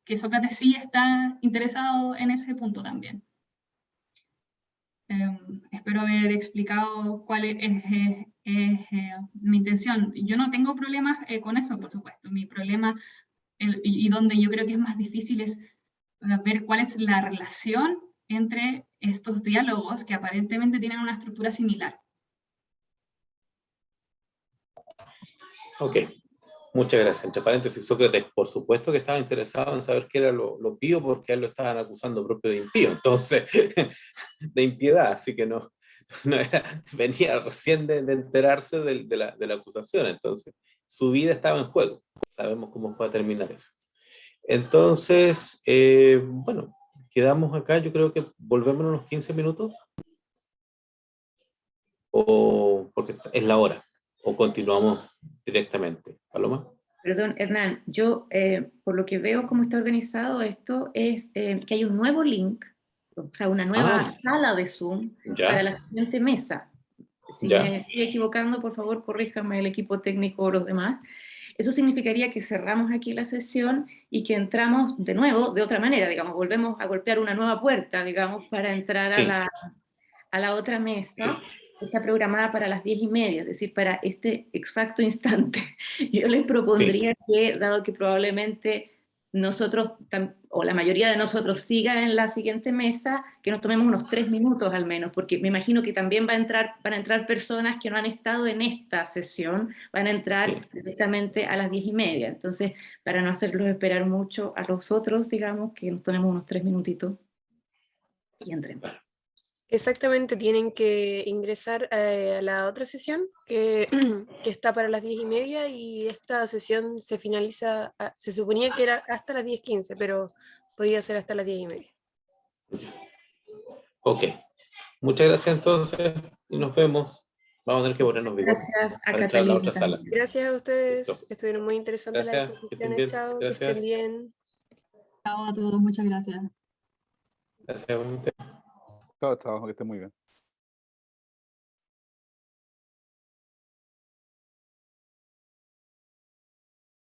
que Sócrates sí está interesado en ese punto también. Espero haber explicado cuál es mi intención. Yo no tengo problemas con eso, por supuesto. Mi problema, y donde yo creo que es más difícil, es ver cuál es la relación entre estos diálogos que aparentemente tienen una estructura similar. Ok, muchas gracias. Entre paréntesis, Sócrates, por supuesto que estaba interesado en saber qué era lo pío, porque a él lo estaban acusando propio de impío, entonces, de impiedad, así que no era, venía recién de enterarse de la acusación, entonces su vida estaba en juego. Sabemos cómo fue a terminar eso. Entonces, bueno, quedamos acá, yo creo que volvemos en unos 15 minutos, o porque es la hora, o continuamos directamente. Paloma. Perdón, Hernán, yo por lo que veo cómo está organizado esto es que hay un nuevo link, o sea, una nueva sala de Zoom para la siguiente mesa. Si me estoy equivocando, por favor, corríjame el equipo técnico o los demás. Eso significaría que cerramos aquí la sesión y que entramos de nuevo de otra manera, digamos, volvemos a golpear una nueva puerta, digamos, para entrar a la otra mesa. Está programada para las 10:30, es decir, para este exacto instante. Yo les propondría que, dado que probablemente nosotros, o la mayoría de nosotros siga en la siguiente mesa, que nos tomemos unos 3 minutos al menos, porque me imagino que también van a entrar personas que no han estado en esta sesión, van a entrar directamente a las 10:30. Entonces, para no hacerlos esperar mucho a los otros, digamos, que nos tomemos unos 3 minutitos y entremos. Exactamente, tienen que ingresar a la otra sesión que está para las 10:30 y esta sesión se finaliza, se suponía que era hasta las 10:15, pero podía ser hasta las 10:30. Ok, muchas gracias entonces y nos vemos. Vamos a tener que ponernos vivos. Gracias a para entrar a la otra Catalina. sala. Gracias a ustedes, Listo. estuvieron muy interesantes las Gracias, que estén exposiciones. bien. Chao, que Gracias. estén bien. Chao a todos, muchas gracias. Gracias. Chao, chao, que estén muy bien.